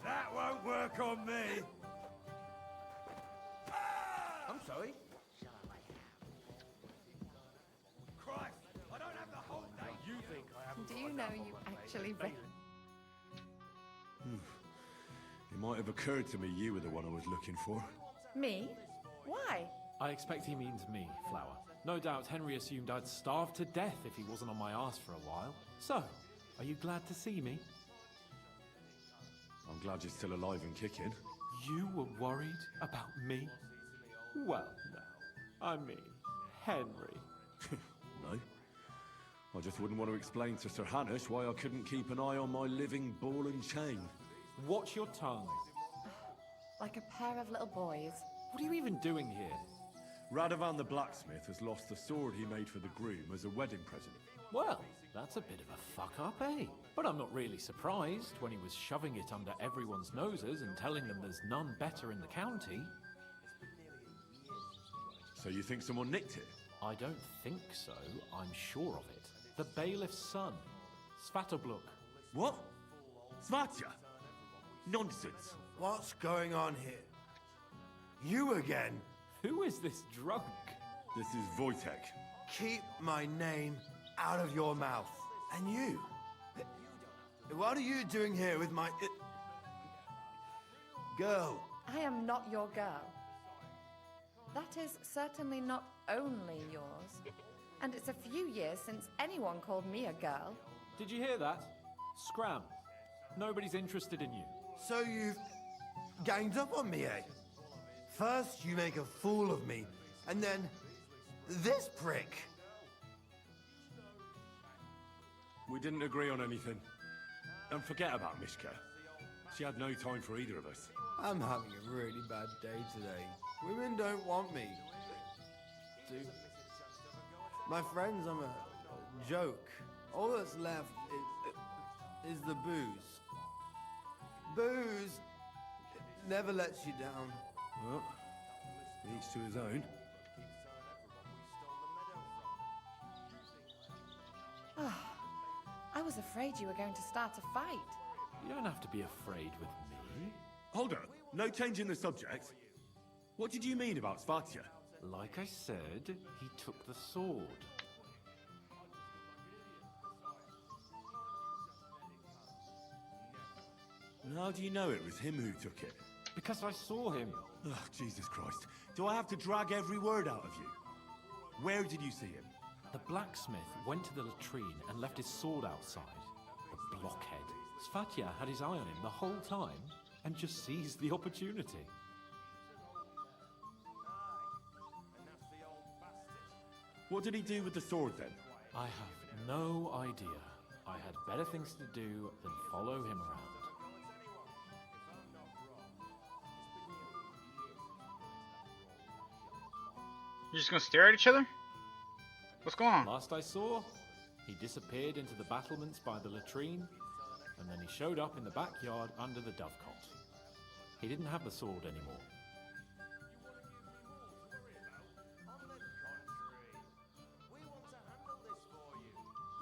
That won't work on me. I'm sorry. Christ, I don't have the whole day. You think I haven't? Do you know you actually read? It might have occurred to me you were the one I was looking for. Me? Why? I expect he means me, Flower. No doubt Henry assumed I'd starve to death if he wasn't on my ass for a while. So, are you glad to see me? I'm glad you're still alive and kicking. You were worried about me? Well, no. I mean, Henry. No. I just wouldn't want to explain to Sir Hanush why I couldn't keep an eye on my living ball and chain. Watch your tongue. Like a pair of little boys. What are you even doing here? Radovan the blacksmith has lost the sword he made for the groom as a wedding present. Well, that's a bit of a fuck-up, eh? But I'm not really surprised when he was shoving it under everyone's noses and telling them there's none better in the county. So you think someone nicked it? I don't think so. I'm sure of it. The bailiff's son, Svatobluk. What? Svatya? Nonsense. What's going on here? You again? Who is this drunk? This is Wojtek. Keep my name out of your mouth. And you? What are you doing here with my... girl? I am not your girl. That is certainly not only yours. And it's a few years since anyone called me a girl. Did you hear that? Scram. Nobody's interested in you. So you've ganged up on me, eh? First you make a fool of me, and then this prick. We didn't agree on anything. And forget about Mishka. She had no time for either of us. I'm having a really bad day today. Women don't want me. My friends, I'm a joke. All that's left is the booze. Booze never lets you down. Well, each to his own. I was was afraid you were going to start a fight. You don't have to be afraid with me. Hold up. No change in the subject. What did you mean about Svatya? Like I said, he took the sword. And how do you know it was him who took it? Because I saw him. Oh, Jesus Christ. Do I have to drag every word out of you? Where did you see him? The blacksmith went to the latrine and left his sword outside. The blockhead. Svatya had his eye on him the whole time and just seized the opportunity. What did he do with the sword then? I have no idea. I had better things to do than follow him around. You're just gonna stare at each other? What's going on? Last I saw, he disappeared into the battlements by the latrine, and then he showed up in the backyard under the dovecot. He didn't have the sword anymore.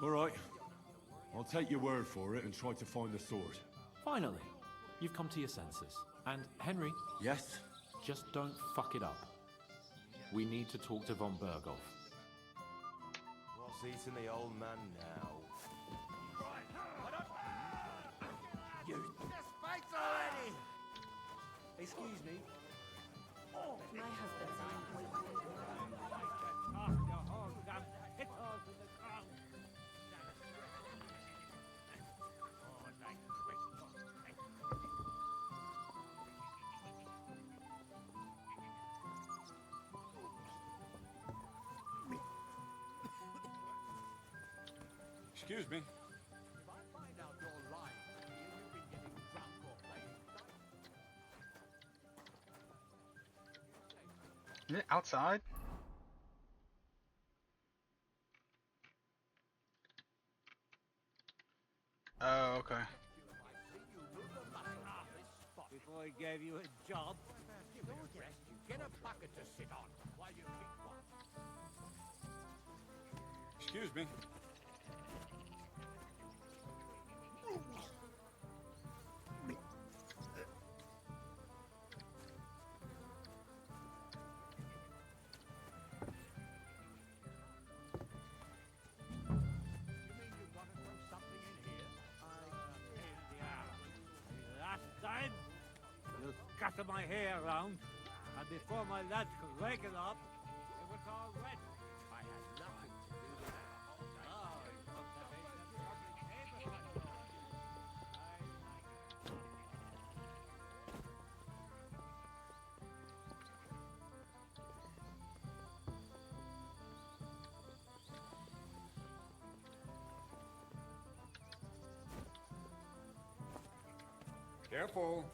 All right. I'll take your word for it and try to find the sword. Finally, you've come to your senses. And Henry... Yes? Just don't fuck it up. We need to talk to von Berghoff. What's eating the old man now? You just fight already! Excuse me. My husband's Excuse me. Isn't it outside? Oh, okay. Before he gave you a job, Get a bucket to sit on while you keep watch. Excuse me. last time you scattered my hair around, and before my lads could rake it up, it was all red. I had nothing to do with that. Oh, you must have made some lovely paper. Careful.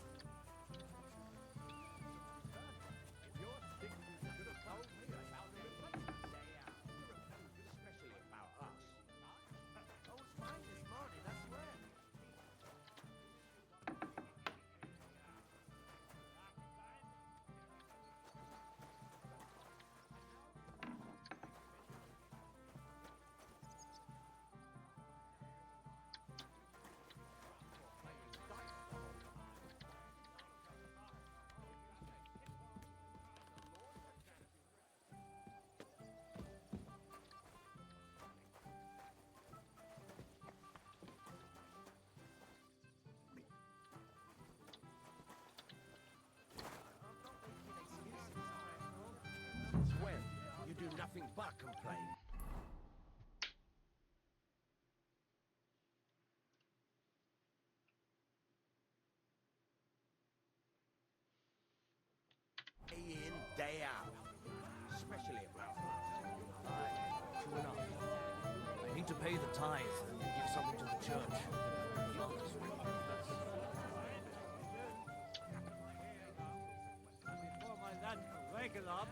Well, you do nothing but complain. Day in, day out. Especially about True enough. I need to pay the tithe and give something to the church. Before my lads could rake it up,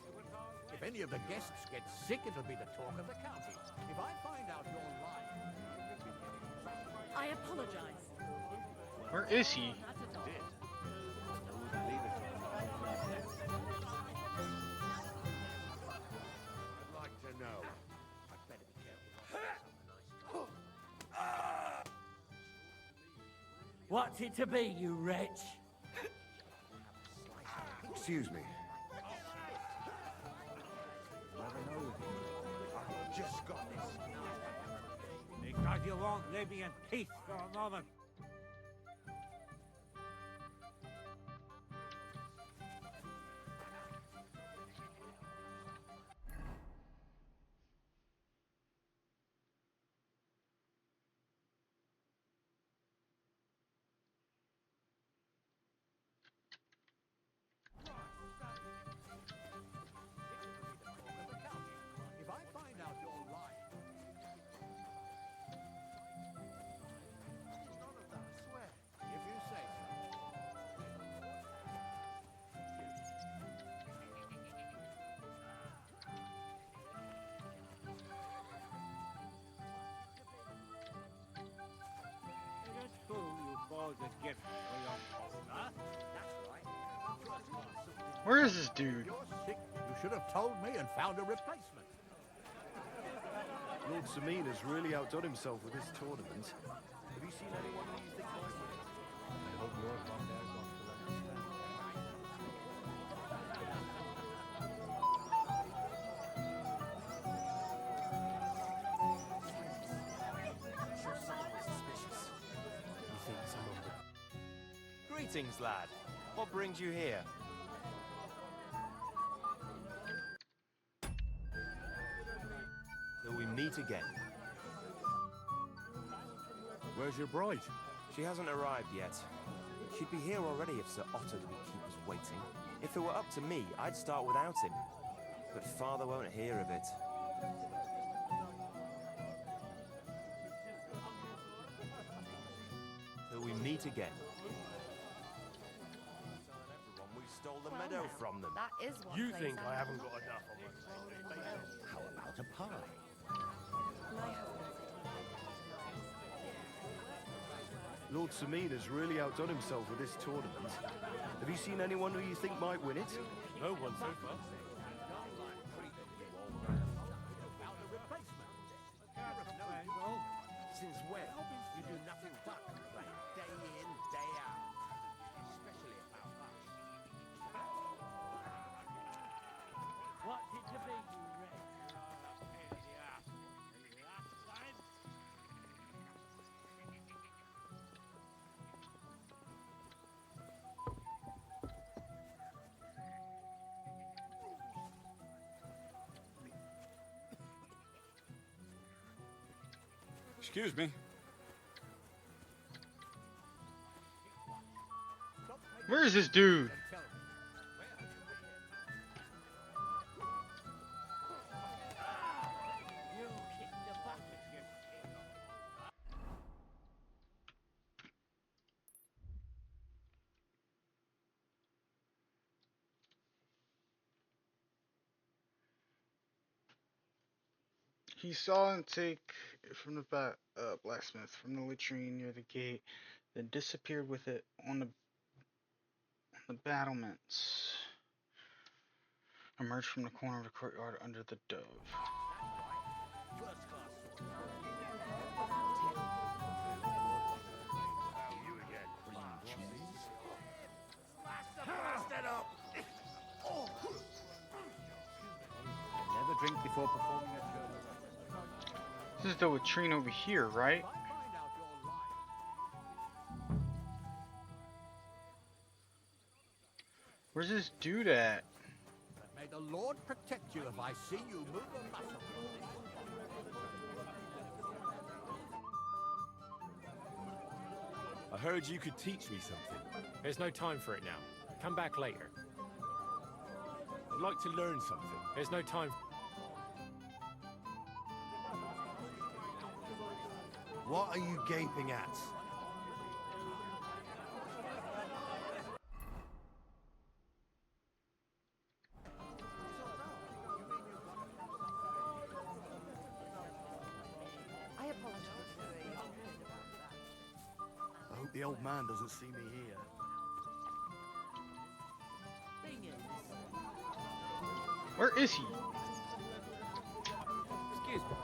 it was all red. If any of the guests get sick, it'll be the talk of the county. If I find out you're lying... I apologize. Where is he? I'd like to know. I'd better be careful. What's it to be, you wretch? Excuse me. I've just got this. Because you won't leave me in peace for a moment. If I find out you're lying, none of that, I swear. If you say so. Is it true you bought a gift for your master? That's right. Where is this dude? You're sick. You should have told me and found a replacement. Lord Samine has really outdone himself with this tournament. Have you seen anyone who you think might win it? I hope Lord Van Berghoff will understand. Sure someone was suspicious. You think someone would... Greetings, lad. What brings you here? Till we meet again. Where's your bride? She hasn't arrived yet. She'd be here already if Sir Otto didn't keep us waiting. If it were up to me, I'd start without him. But Father won't hear of it. Till we meet again. We stole the meadow from them. That is one You place think I know. haven't got enough on my plate? How about a pie? Lord Samine has really outdone himself with this tournament. Have you seen anyone who you think might win it? No one so far. Since when? You do nothing but complain, day in, day out. Especially about us. What's it to be, you wretch? Last time? Excuse me. Where is this dude? You kicked the bucket, you king. He saw him take from the blacksmith from the latrine near the gate, then disappeared with it on the battlements. Emerged from the corner of the courtyard under the dove. You again. Blasted up! Never drink before performing a show. This is the latrine over here, right? Where's this dude at? May the Lord protect you if I see you move a muscle. I heard you could teach me something. There's no time for it now. Come back later. I'd like to learn something. There's no time. What are you gaping at? I apologize. I hope the old man doesn't see me here. Where is he? Excuse me.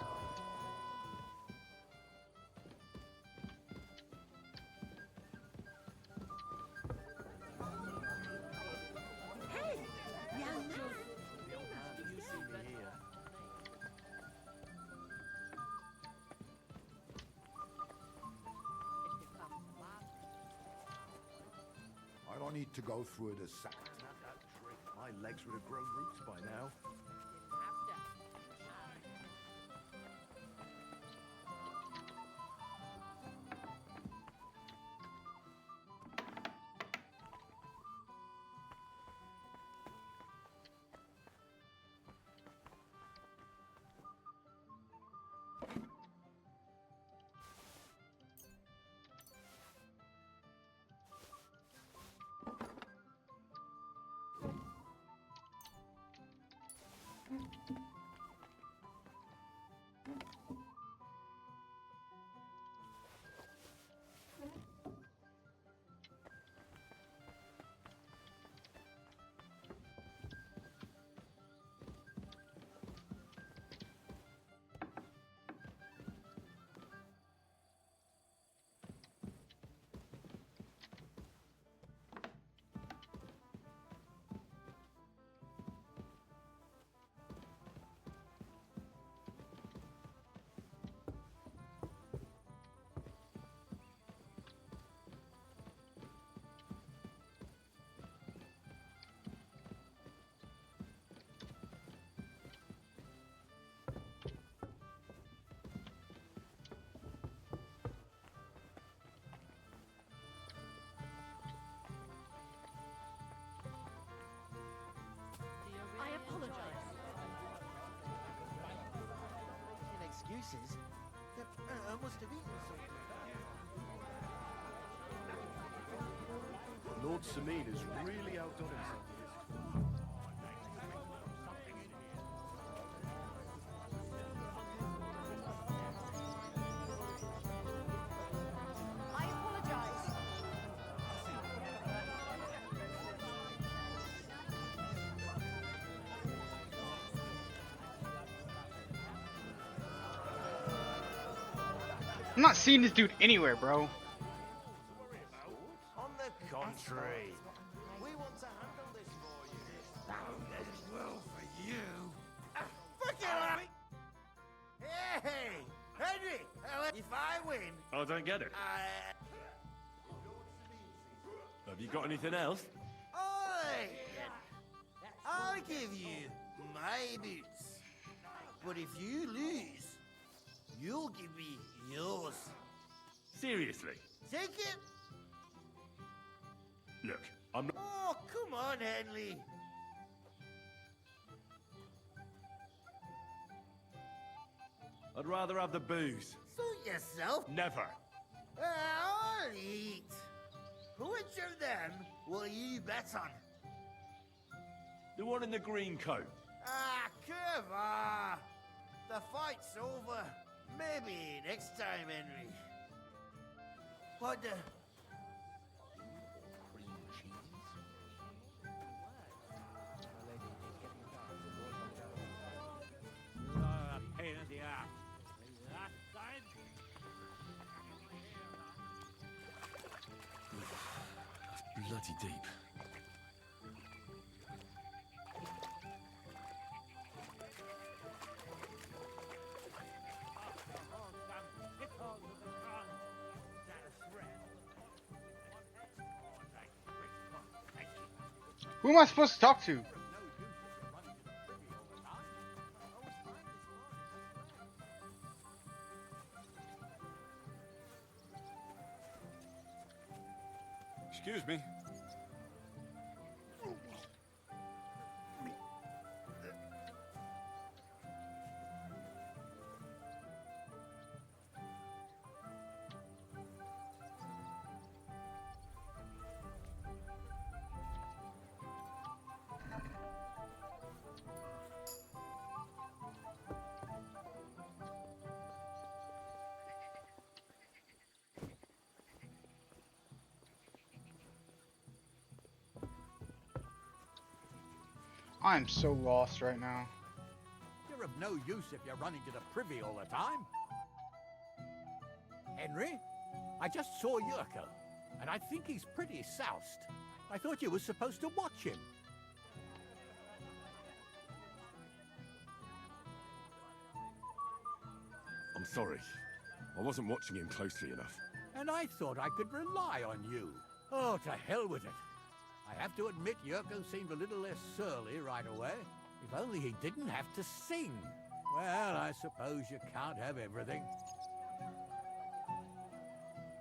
need to go through it a second. My legs would have grown roots by now. I apologize. Excuses? I must have eaten something. Lord Samin has really outdone himself with this. I apologize. I'm not seeing this dude anywhere, bro. On the contrary, we want to handle this for you. As well for you. Fuck it up! Hey! Henry! If I win, I don't get it. Have you got anything else? Oi! I'll give you my boots. But if you lose, you'll give me yours. Seriously? Take it? Look, I'm not... Oh, come on, Henley. I'd rather have the booze. Suit yourself. Never. I'll eat. Which of them will you bet on? The one in the green coat. Ah, come on. The fight's over. Maybe next time, Henry. What the... Pain in the ass. That side? Bloody deep. Who am I supposed to talk to? Excuse me. I'm so lost right now. You're of no use if you're running to the privy all the time. Henry, I just saw Yurko, and I think he's pretty soused. I thought you were supposed to watch him. I'm sorry. I wasn't watching him closely enough. And I thought I could rely on you. Oh, to hell with it. I have to admit, Yurko seemed a little less surly right away. If only he didn't have to sing. Well, I suppose you can't have everything.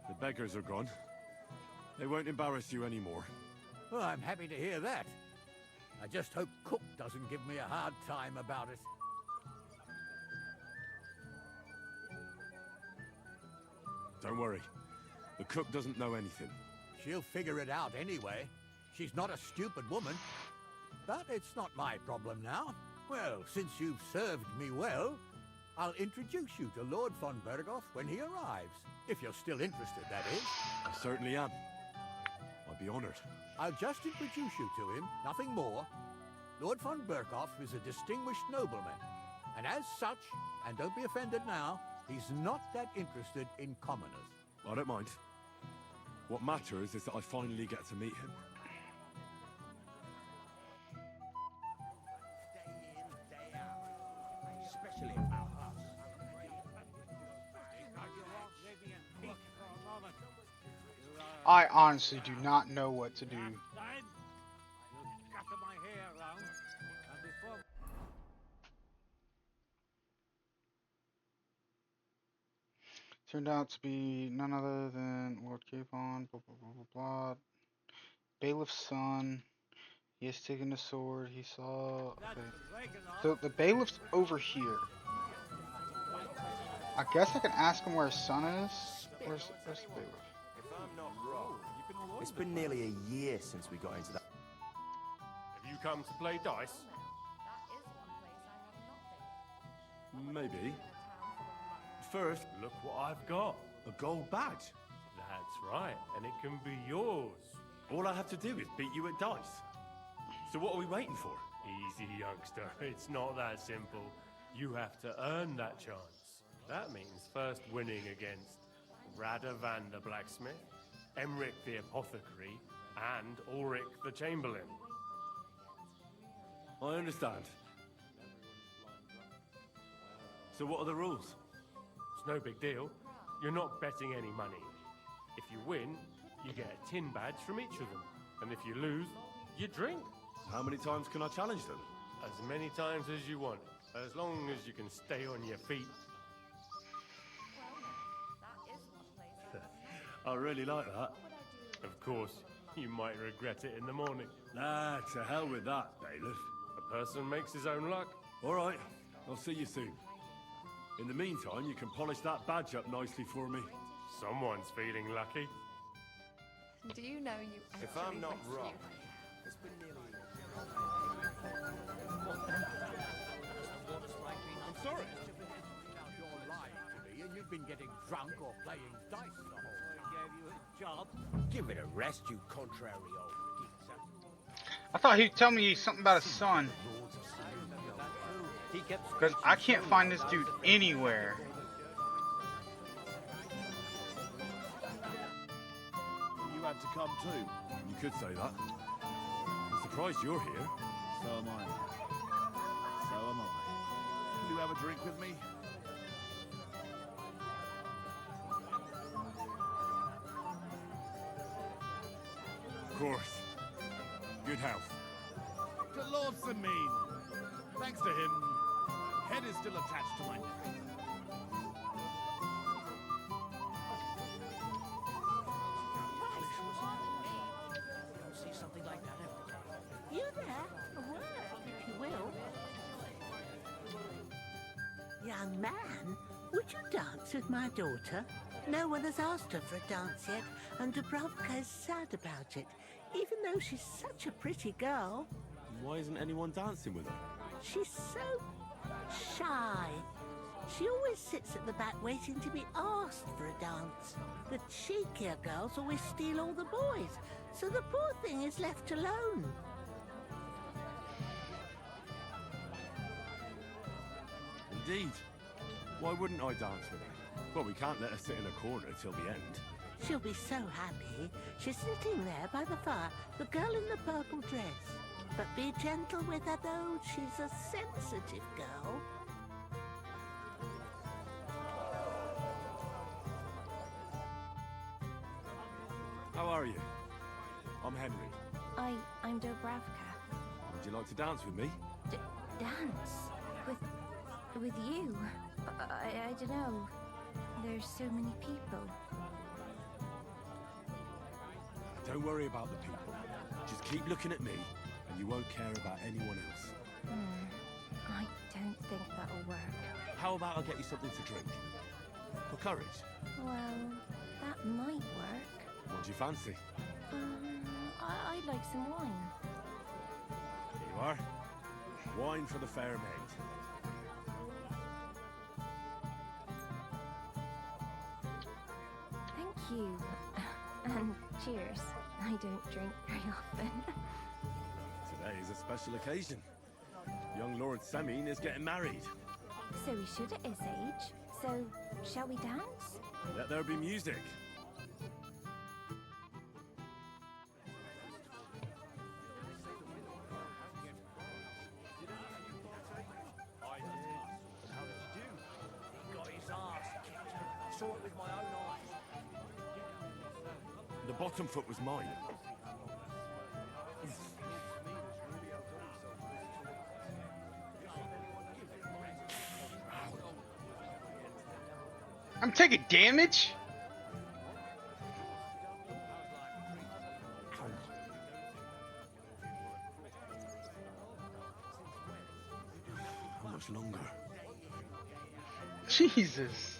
The beggars are gone. They won't embarrass you anymore. Well, I'm happy to hear that. I just hope Cook doesn't give me a hard time about it. Don't worry. The cook doesn't know anything. She'll figure it out anyway. She's not a stupid woman. But it's not my problem now. Well, since you've served me well, I'll introduce you to Lord von Berghoff when he arrives. If you're still interested, that is. I certainly am. I'd be honored. I'll just introduce you to him, nothing more. Lord von Berghoff is a distinguished nobleman. And as such, and don't be offended now, he's not that interested in commoners. I don't mind. What matters is that I finally get to meet him. Especially about us. I honestly do not know what to do. Turned out to be none other than Lord Capon, blah blah blah blah blah. Bailiff's son. He has taken the sword. He saw. Okay. So the bailiff's over here. I guess I can ask him where his son is. Where's the bailiff? If I'm not wrong, it's been nearly a year since we got into that. Have you come to play dice? Maybe. First, look what I've got. A gold badge. That's right, and it can be yours. All I have to do is beat you at dice. So what are we waiting for? Easy, youngster. It's not that simple. You have to earn that chance. That means first winning against Radovan the blacksmith, Emric the apothecary, and Ulrich the chamberlain. I understand. So what are the rules? It's no big deal. You're not betting any money. If you win, you get a tin badge from each of them. And if you lose, you drink. How many times can I challenge them? As many times as you want, as long as you can stay on your feet. I really like that. Of course, you might regret it in the morning. Nah, to hell with that, bailiff. A person makes his own luck. All right, I'll see you soon. In the meantime, you can polish that badge up nicely for me. Someone's feeling lucky. Do you know you actually If I'm not rescued wrong, me? it's been nearly... I'm sorry. You're lying to me, and you've been getting drunk or playing dice the whole time. I gave you a job. Give it a rest, you contrary old geezer. I thought he'd tell me something about his son. Because I can't find this dude anywhere. You had to come too. You could say that. I'm surprised you're here. So am I. So am I. Will you have a drink with me? Of course. Good health. To Lord Sameen. Thanks to him, head is still attached to my neck. See something like that every day. You there? A word, if you will. Young man, would you dance with my daughter? No one has asked her for a dance yet, and Dubrovka is sad about it, even though she's such a pretty girl. Why isn't anyone dancing with her? She's so shy. She always sits at the back waiting to be asked for a dance. The cheekier girls always steal all the boys, so the poor thing is left alone. Indeed. Why wouldn't I dance with her? Well, we can't let her sit in a corner till the end. She'll be so happy. She's sitting there by the fire, the girl in the purple dress. But be gentle with her, though. She's a sensitive girl. How are you? I'm Henry. I'm Dobravka. Would you like to dance with me? Dance? With you? I don't know. There's so many people. Don't worry about the people. Just keep looking at me, and you won't care about anyone else. I don't think that'll work. How about I get you something to drink? For courage? Well, that might work. What do you fancy? I'd like some wine. Here you are. Wine for the fair maid. Thank you. And cheers. I don't drink very often. Today is a special occasion. Young Lord Semine is getting married. So we should at his age. So, shall we dance? Let there be music. I did. How did you do? He got his ass kicked. Saw it with my own eyes. The bottom foot was mine. I'm taking damage? How much longer? Jesus.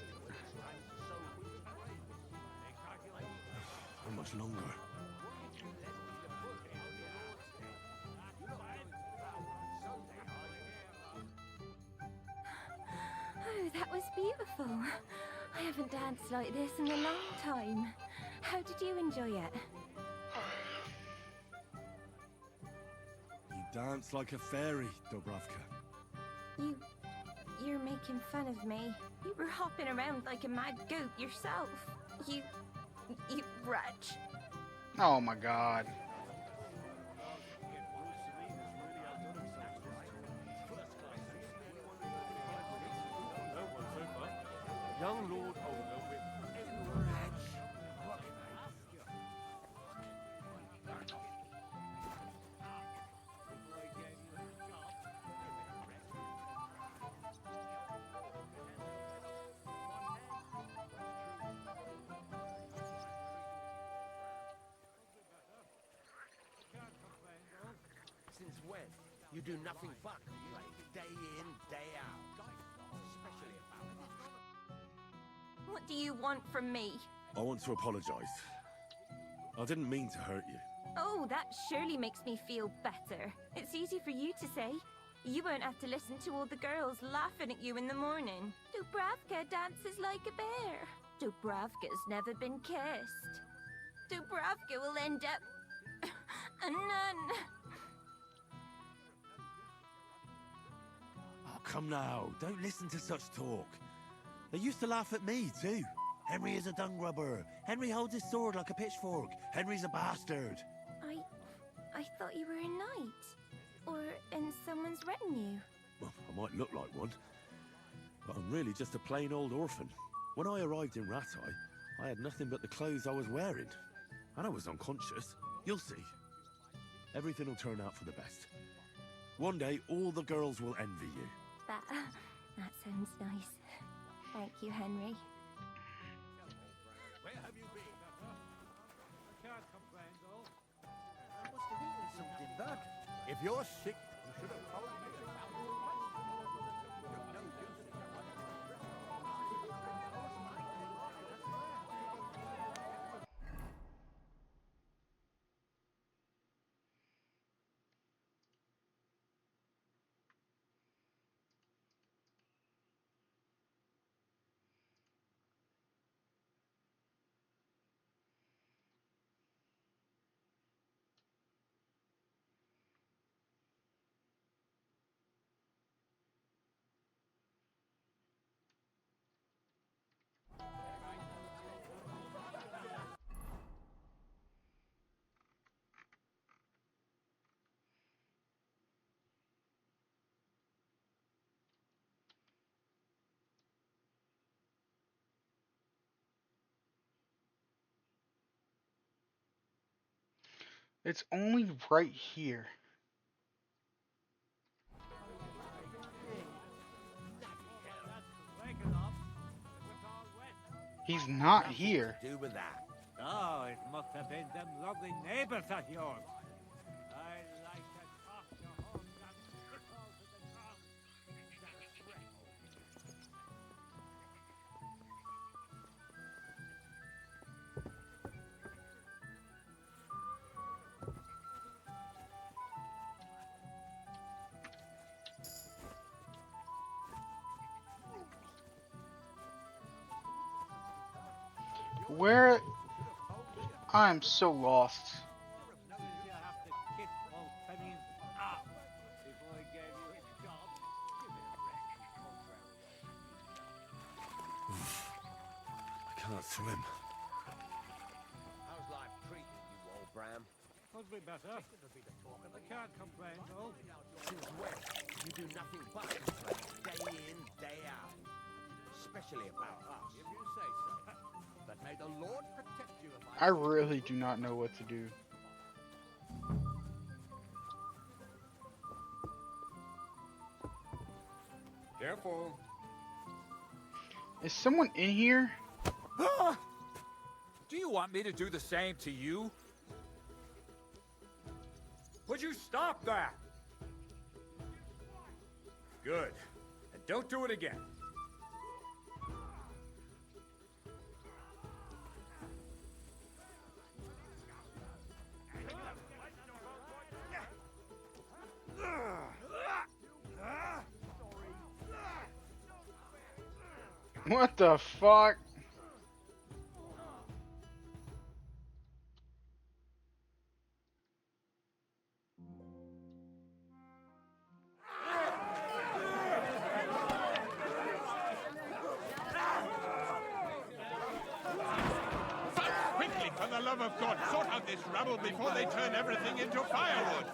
How much longer? Oh, that was beautiful. I haven't danced like this in a long time. How did you enjoy it? You dance like a fairy, Dobravka. You're making fun of me. You were hopping around like a mad goat yourself. You wretch. Oh my god. Young Lord Olga with Since when? You do nothing but complain, day in, day out. Especially about What do you want from me? I want to apologize. I didn't mean to hurt you. Oh, that surely makes me feel better. It's easy for you to say. You won't have to listen to all the girls laughing at you in the morning. Dubravka dances like a bear. Dubravka's never been kissed. Dubravka will end up a nun. Oh, come now. Don't listen to such talk. They used to laugh at me, too. Henry is a dung grubber. Henry holds his sword like a pitchfork. Henry's a bastard. I thought you were a knight. Or in someone's retinue. Well, I might look like one. But I'm really just a plain old orphan. When I arrived in Rattay, I had nothing but the clothes I was wearing. And I was unconscious. You'll see. Everything will turn out for the best. One day, all the girls will envy you. That sounds nice. Thank you, Henry. Where have you been? I can't complain, though. I must have eaten something bad. If you're sick, you should have told me about it. No use. It's only right here. He's not here. Do with that. Oh, it must have been them lovely neighbors of yours. I like to talk to hold them cripples to the ground. Where? I'm so lost. You have to kiss old Penny's ass before he gave you his job. I can't swim. How's life treating you, old Bram? Could be better. I can't complain, though. Since when? You do nothing but complain, day in, day out. Especially about us. If you say so. But may the Lord protect you if I really do not know what to do. Careful. Is someone in here? Do you want me to do the same to you? Would you stop that? Good. And don't do it again. What the fuck? Quickly, for the love of God, sort out this rubble before they turn everything into firewood.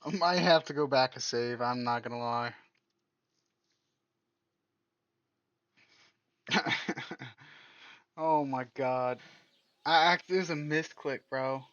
I might have to go back and save, I'm not gonna lie. Oh my god. There's a misclick, bro.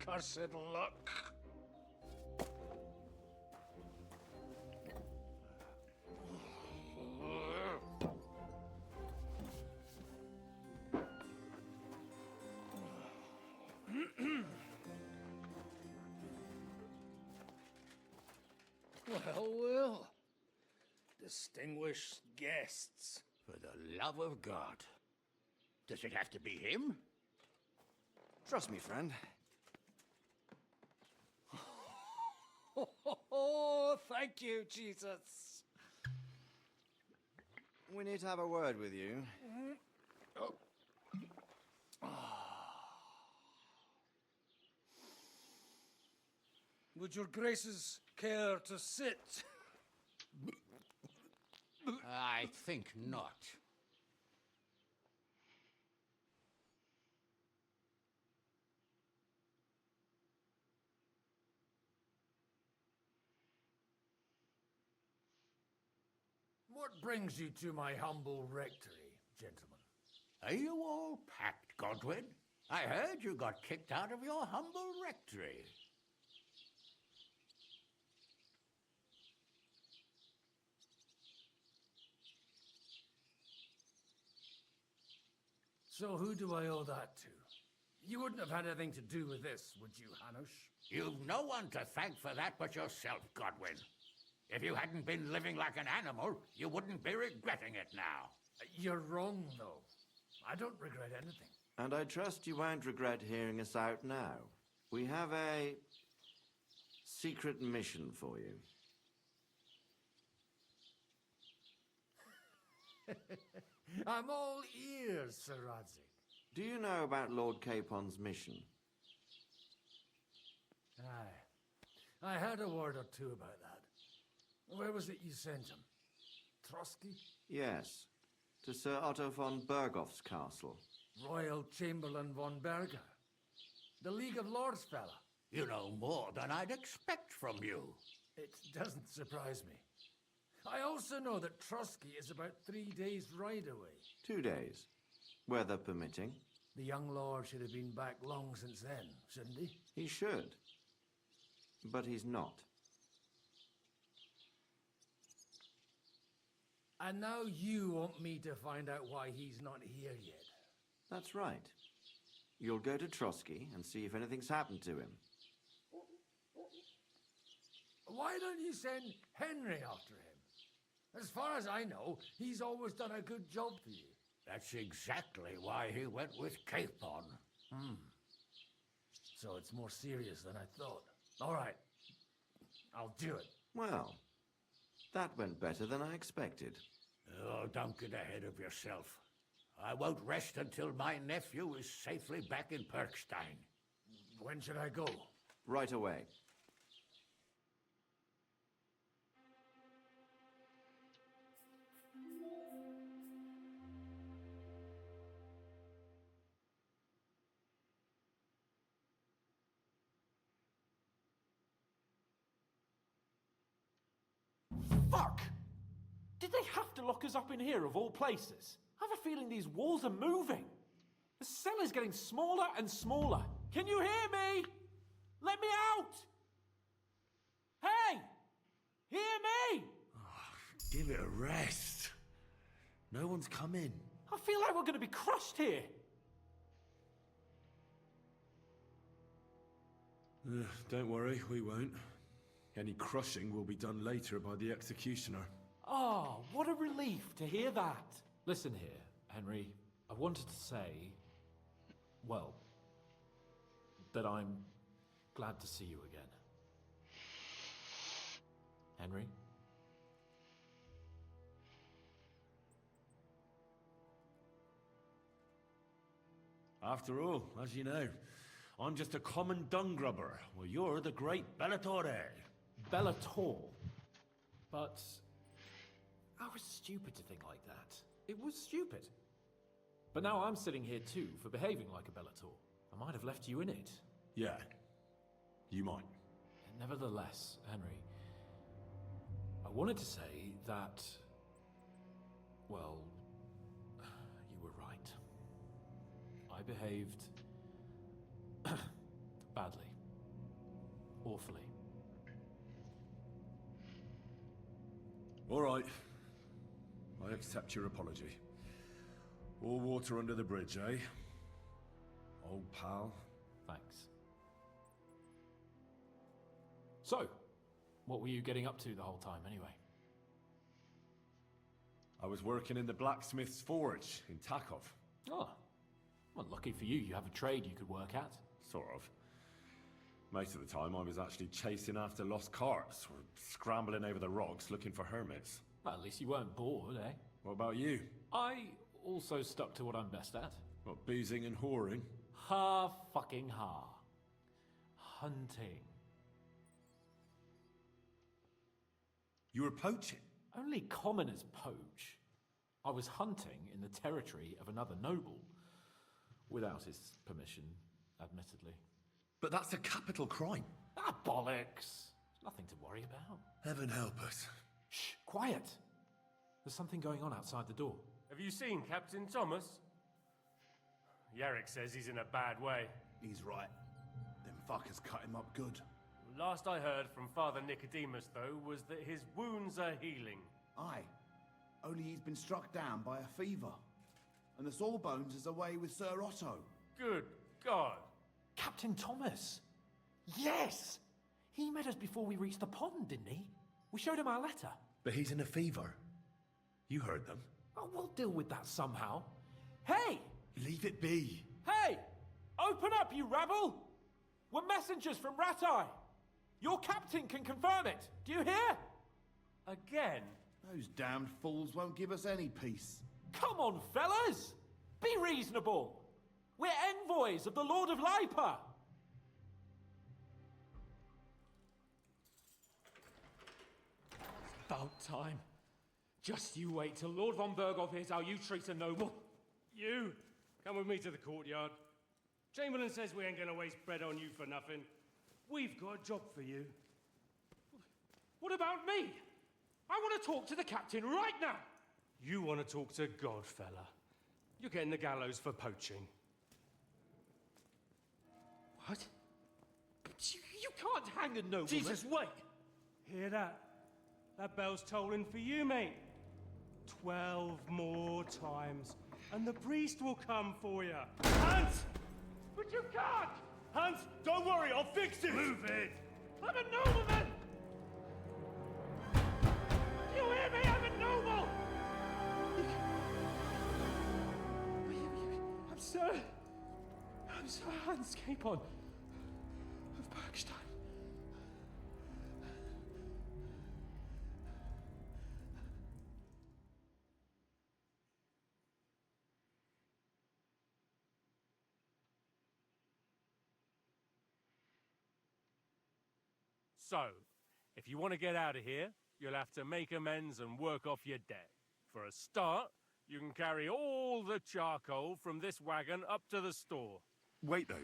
Cursed luck. Well. Distinguished guests. For the love of God. Does it have to be him? Trust me, friend. Oh, thank you, Jesus. We need to have a word with you. Oh. Would your graces care to sit? I think not. What brings you to my humble rectory, gentlemen? Are you all packed, Godwin? I heard you got kicked out of your humble rectory. So who do I owe that to? You wouldn't have had anything to do with this, would you, Hanush? You've no one to thank for that but yourself, Godwin. If you hadn't been living like an animal, you wouldn't be regretting it now. You're wrong, though. I don't regret anything. And I trust you won't regret hearing us out now. We have a secret mission for you. I'm all ears, Sir Radzik. Do you know about Lord Capon's mission? Aye. I heard a word or two about that. Where was it you sent him? Trotsky? Yes, to Sir Otto von Bergoff's castle. Royal Chamberlain von Berger. The League of Lords fella. You know more than I'd expect from you. It doesn't surprise me. I also know that Trotsky is about 3 days' ride away. 2 days, weather permitting. The young lord should have been back long since then, shouldn't he? He should. But he's not. And now you want me to find out why he's not here yet. That's right. You'll go to Trotsky and see if anything's happened to him. Why don't you send Henry after him? As far as I know, he's always done a good job for you. That's exactly why he went with Capon. So it's more serious than I thought. All right. I'll do it. Well, that went better than I expected. Oh, don't get ahead of yourself. I won't rest until my nephew is safely back in Perkstein. When should I go? Right away. Fuck! Did they have to lock us up in here of all places? I have a feeling these walls are moving. The cell is getting smaller and smaller. Can you hear me? Let me out! Hey! Hear me! Give it a rest. No one's come in. I feel like we're going to be crushed here. Don't worry, we won't. Any crushing will be done later by the executioner. Oh, what a relief to hear that. Listen here, Henry. I wanted to say, well, that I'm glad to see you again. Henry? After all, as you know, I'm just a common dung grubber, while you're the great Bellatore. Bellator? But I was stupid to think like that. It was stupid. But now I'm sitting here too for behaving like a Bellator. I might have left you in it. Yeah, you might. Nevertheless, Henry, I wanted to say that, well, you were right. I behaved badly. Awfully. All right. I accept your apology. All water under the bridge, eh? Old pal. Thanks. So, what were you getting up to the whole time, anyway? I was working in the blacksmith's forge in Takov. Oh. Well, lucky for you, you have a trade you could work at. Sort of. Most of the time I was actually chasing after lost carts, or scrambling over the rocks looking for hermits. Well, at least you weren't bored, eh? What about you? I also stuck to what I'm best at. What, boozing and whoring? Fucking hunting. You were poaching? Only commoners poach. I was hunting in the territory of another noble. Without his permission, admittedly. But that's a capital crime. Ah, bollocks. Nothing to worry about. Heaven help us. Shh, quiet. There's something going on outside the door. Have you seen Captain Thomas? Yarrick says he's in a bad way. He's right. Them fuckers cut him up good. Last I heard from Father Nicodemus, though, was that his wounds are healing. Aye. Only he's been struck down by a fever. And the Sawbones is away with Sir Otto. Good God. Captain Thomas! Yes! He met us before we reached the pond, didn't he? We showed him our letter. But he's in a fever. You heard them. Oh, we'll deal with that somehow. Hey! Leave it be. Hey! Open up, you rabble! We're messengers from Ratai. Your captain can confirm it. Do you hear? Again? Those damned fools won't give us any peace. Come on, fellas! Be reasonable. We're envoys of the Lord of Lipa. About time. Just you wait till Lord von Berghoff hears how you treat a noble. You, come with me to the courtyard. Chamberlain says we ain't gonna waste bread on you for nothing. We've got a job for you. What about me? I want to talk to the captain right now. You want to talk to God, fella. You're getting the gallows for poaching. What? You can't hang a nobleman. Jesus, wait! Hear that? That bell's tolling for you, mate. 12 more times, and the priest will come for you. Hans! But you can't! Hans, don't worry, I'll fix it! Move it! I'm a nobleman! You hear me? I'm a noble! I'm Sir Hans Capon of Bergstein. So, if you want to get out of here, you'll have to make amends and work off your debt. For a start, you can carry all the charcoal from this wagon up to the store. Wait, though.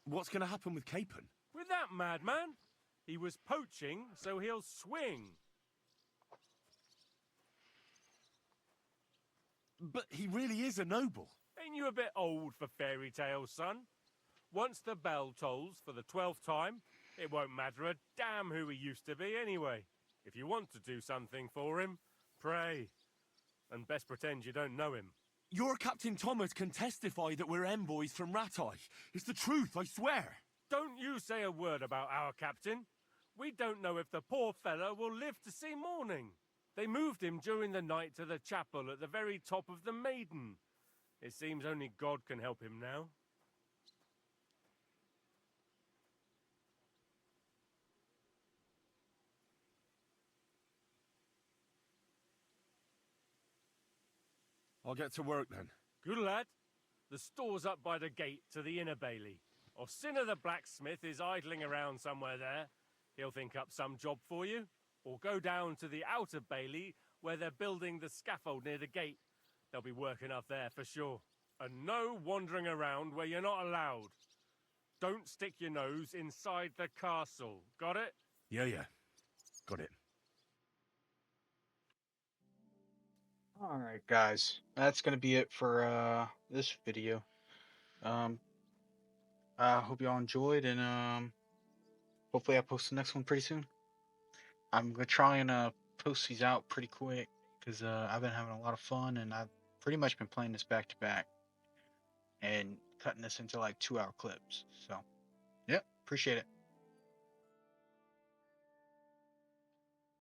What's going to happen with Capon? With that madman? He was poaching, so he'll swing. But he really is a noble. Ain't you a bit old for fairy tales, son? Once the bell tolls for the 12th time, it won't matter a damn who he used to be anyway. If you want to do something for him, pray. And best pretend you don't know him. Your Captain Thomas can testify that we're envoys from Ratai. It's the truth, I swear. Don't you say a word about our captain. We don't know if the poor fellow will live to see morning. They moved him during the night to the chapel at the very top of the Maiden. It seems only God can help him now. I'll get to work then. Good lad. The store's up by the gate to the inner bailey. Orsina the blacksmith is idling around somewhere there. He'll think up some job for you. Or go down to the outer bailey where they're building the scaffold near the gate. They'll be working up there for sure. And no wandering around where you're not allowed. Don't stick your nose inside the castle. Got it? Yeah. Got it. Alright guys, that's gonna be it for this video. I hope y'all enjoyed, and hopefully I post the next one pretty soon. I'm gonna try and post these out pretty quick because I've been having a lot of fun, and I've pretty much been playing this back to back and cutting this into like 2-hour clips. So, yep, appreciate it.